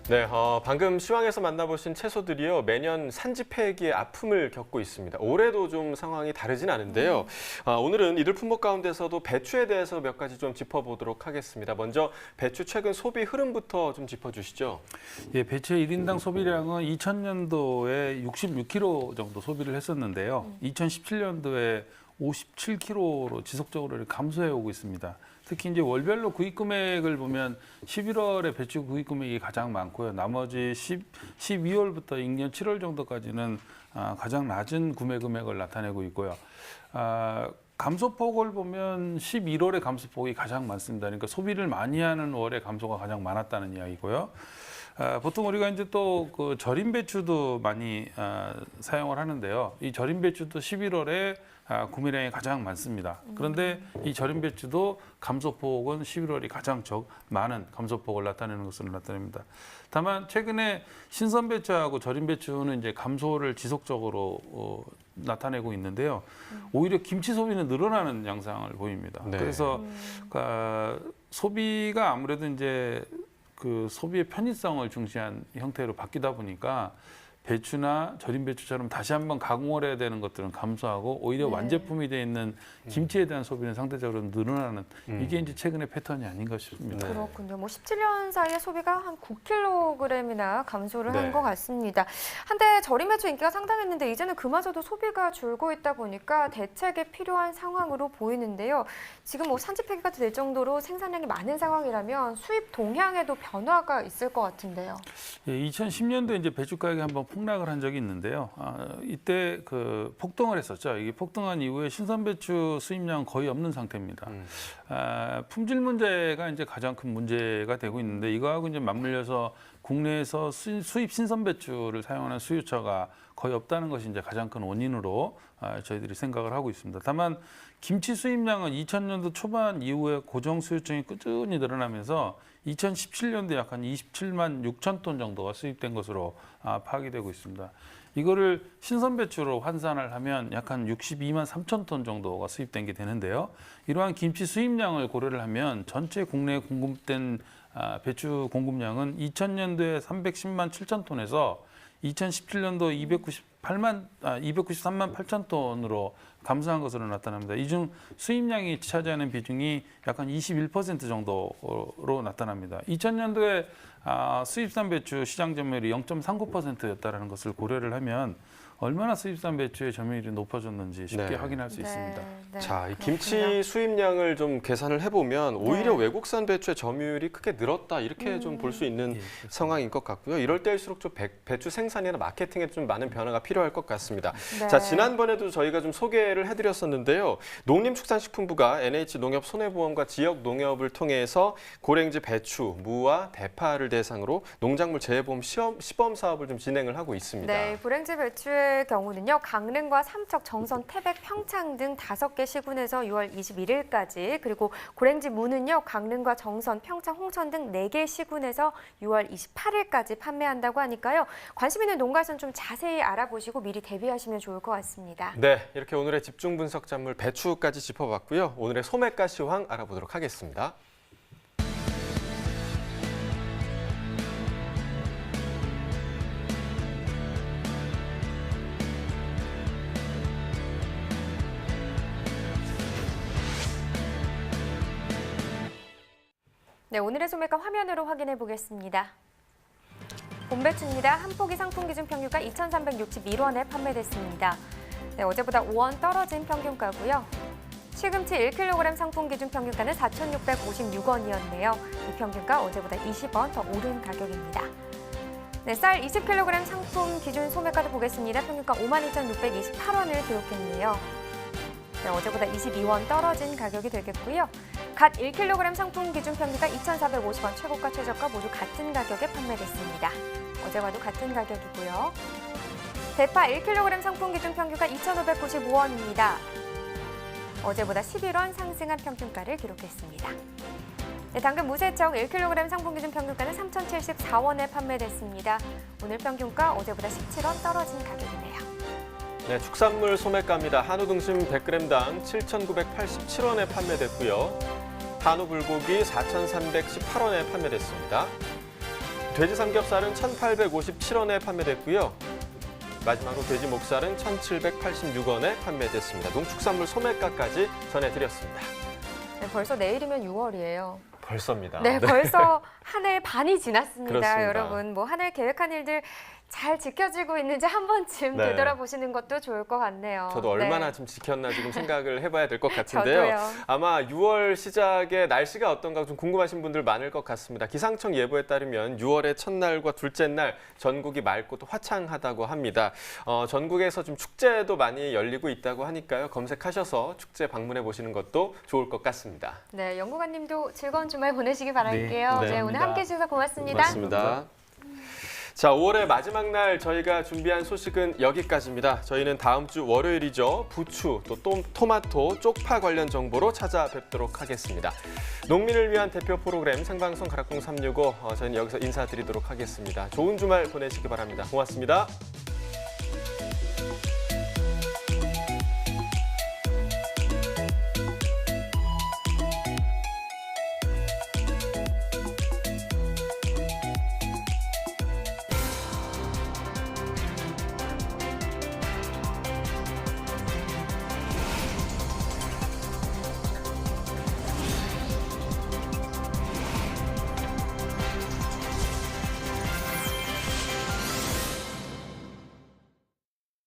네, 방금 시황에서 만나보신 채소들이요. 매년 산지 폐기의 아픔을 겪고 있습니다. 올해도 좀 상황이 다르진 않은데요. 오늘은 이들 품목 가운데서도 배추에 대해서 몇 가지 좀 짚어보도록 하겠습니다. 먼저 배추 최근 소비 흐름부터 좀 짚어주시죠. 예, 배추의 1인당 소비량은 2000년도에 66kg 정도 소비를 했었는데요. 2017년도에 57kg로 지속적으로 감소해 오고 있습니다. 특히 이제 월별로 구입 금액을 보면 11월에 배추 구입 금액이 가장 많고요. 나머지 12월부터 인년 7월 정도까지는 가장 낮은 구매 금액을 나타내고 있고요. 감소폭을 보면 11월의 감소폭이 가장 많습니다. 그러니까 소비를 많이 하는 월의 감소가 가장 많았다는 이야기고요. 보통 우리가 이제 또 그 절임 배추도 많이 사용을 하는데요. 이 절임 배추도 11월에 구매량이 가장 많습니다. 그런데 이 절임 배추도 감소폭은 11월이 가장 많은 감소폭을 나타내는 것으로 나타냅니다. 다만 최근에 신선 배추하고 절임 배추는 이제 감소를 지속적으로 나타내고 있는데요. 오히려 김치 소비는 늘어나는 양상을 보입니다. 네. 그래서 소비가 아무래도 이제 그 소비의 편의성을 중시한 형태로 바뀌다 보니까 배추나 절임 배추처럼 다시 한번 가공을 해야 되는 것들은 감소하고 오히려 완제품이 되어 있는 김치에 대한 소비는 상대적으로 늘어나는 이게 이제 최근의 패턴이 아닌가 싶습니다. 그렇군요. 뭐 17년 사이에 소비가 한 9kg이나 감소를 한 네. 것 같습니다. 한때 절임 배추 인기가 상당했는데 이제는 그마저도 소비가 줄고 있다 보니까 대책이 필요한 상황으로 보이는데요. 지금 뭐 산지 폐기가 될 정도로 생산량이 많은 상황이라면 수입 동향에도 변화가 있을 것 같은데요. 예, 2010년도에 이제 배추 가격이 한번 폭락을 한 적이 있는데요. 이때 그 폭등을 했었죠. 이게 폭등한 이후에 신선 배추 수입량은 거의 없는 상태입니다. 품질 문제가 이제 가장 큰 문제가 되고 있는데 이거하고 이제 맞물려서 국내에서 수입 신선 배추를 사용하는 수요처가 거의 없다는 것이 이제 가장 큰 원인으로 저희들이 생각을 하고 있습니다. 다만 김치 수입량은 2000년도 초반 이후에 고정 수요층이 꾸준히 늘어나면서 2017년도에 약 한 27만 6천 톤 정도가 수입된 것으로 파악이 되고 있습니다. 이거를 신선 배추로 환산을 하면 약 한 62만 3천 톤 정도가 수입된 게 되는데요. 이러한 김치 수입량을 고려를 하면 전체 국내에 공급된 배추 공급량은 2000년도에 310만 7천 톤에서 2017년도 293만 8천 톤으로 감소한 것으로 나타납니다. 이 중 수입량이 차지하는 비중이 약간 21% 정도로 나타납니다. 2000년도에 수입산 배추 시장 점유율이 0.39%였다는 것을 고려를 하면 얼마나 수입산 배추의 점유율이 높아졌는지 쉽게 네. 확인할 수 있습니다. 네, 자, 이 그렇군요. 김치 수입량을 좀 계산을 해보면 오히려 외국산 배추의 점유율이 크게 늘었다 이렇게 좀 볼 수 있는 상황인 것 같고요. 이럴 때일수록 좀 배추 생산이나 마케팅에 좀 많은 변화가 필요할 것 같습니다. 네. 자, 지난번에도 저희가 좀 소개를 해드렸었는데요. 농림축산식품부가 NH농협손해보험과 지역 농협을 통해서 고랭지 배추, 무와 대파를 대상으로 농작물 재해보험 시범 사업을 좀 진행을 하고 있습니다. 네, 고랭지 배추의 경우는요. 강릉과 삼척, 정선, 태백, 평창 등 5개 시군에서 6월 21일까지 그리고 고랭지 무는요. 강릉과 정선, 평창, 홍천 등 4개 시군에서 6월 28일까지 판매한다고 하니까요. 관심 있는 농가에서는 좀 자세히 알아보시고 미리 대비하시면 좋을 것 같습니다. 네, 이렇게 오늘의 집중 분석 작물 배추까지 짚어봤고요. 오늘의 소매가 시황 알아보도록 하겠습니다. 네, 오늘의 소매가 화면으로 확인해 보겠습니다. 봄배추입니다. 한 포기 상품 기준 평균가 2,361원에 판매됐습니다. 네, 어제보다 5원 떨어진 평균가고요. 시금치 1kg 상품 기준 평균가는 4,656원이었네요. 이 평균가 어제보다 20원 더 오른 가격입니다. 네, 쌀 20kg 상품 기준 소매가도 보겠습니다. 평균가 52,628원을 기록했네요. 네, 어제보다 22원 떨어진 가격이 되겠고요. 갓 1kg 상품 기준 평균가 2,450원, 최고가 최저가 모두 같은 가격에 판매됐습니다. 어제와도 같은 가격이고요. 대파 1kg 상품 기준 평균가 2,595원입니다. 어제보다 11원 상승한 평균가를 기록했습니다. 네, 당근 무세척 1kg 상품 기준 평균가는 3,074원에 판매됐습니다. 오늘 평균가 어제보다 17원 떨어진 가격이네요. 네, 축산물 소매가입니다. 한우 등심 100g당 7,987원에 판매됐고요. 한우 불고기 4,318원에 판매됐습니다. 돼지 삼겹살은 1,857원에 판매됐고요. 마지막으로 돼지 목살은 1,786원에 판매됐습니다. 농축산물 소매가까지 전해드렸습니다. 네, 벌써 내일이면 6월이에요. 벌써입니다. 네, 벌써 한 해 반이 지났습니다. 그렇습니다. 여러분, 뭐 한 해 계획한 일들 잘 지켜지고 있는지 한 번쯤 네. 되돌아보시는 것도 좋을 것 같네요. 저도 얼마나 네. 좀 지켰나 지금 생각을 해봐야 될 것 같은데요. 저도요. 아마 6월 시작에 날씨가 어떤가 좀 궁금하신 분들 많을 것 같습니다. 기상청 예보에 따르면 6월의 첫날과 둘째 날 전국이 맑고 또 화창하다고 합니다. 전국에서 좀 축제도 많이 열리고 있다고 하니까요. 검색하셔서 축제 방문해 보시는 것도 좋을 것 같습니다. 네, 연구관님도 즐거운 주말 보내시기 바랄게요. 네, 오늘 함께해 주셔서 고맙습니다. 고맙습니다. 자, 5월의 마지막 날 저희가 준비한 소식은 여기까지입니다. 저희는 다음 주 월요일이죠. 부추, 또 토마토, 쪽파 관련 정보로 찾아뵙도록 하겠습니다. 농민을 위한 대표 프로그램 생방송 가락동 365 저희는 여기서 인사드리도록 하겠습니다. 좋은 주말 보내시기 바랍니다. 고맙습니다.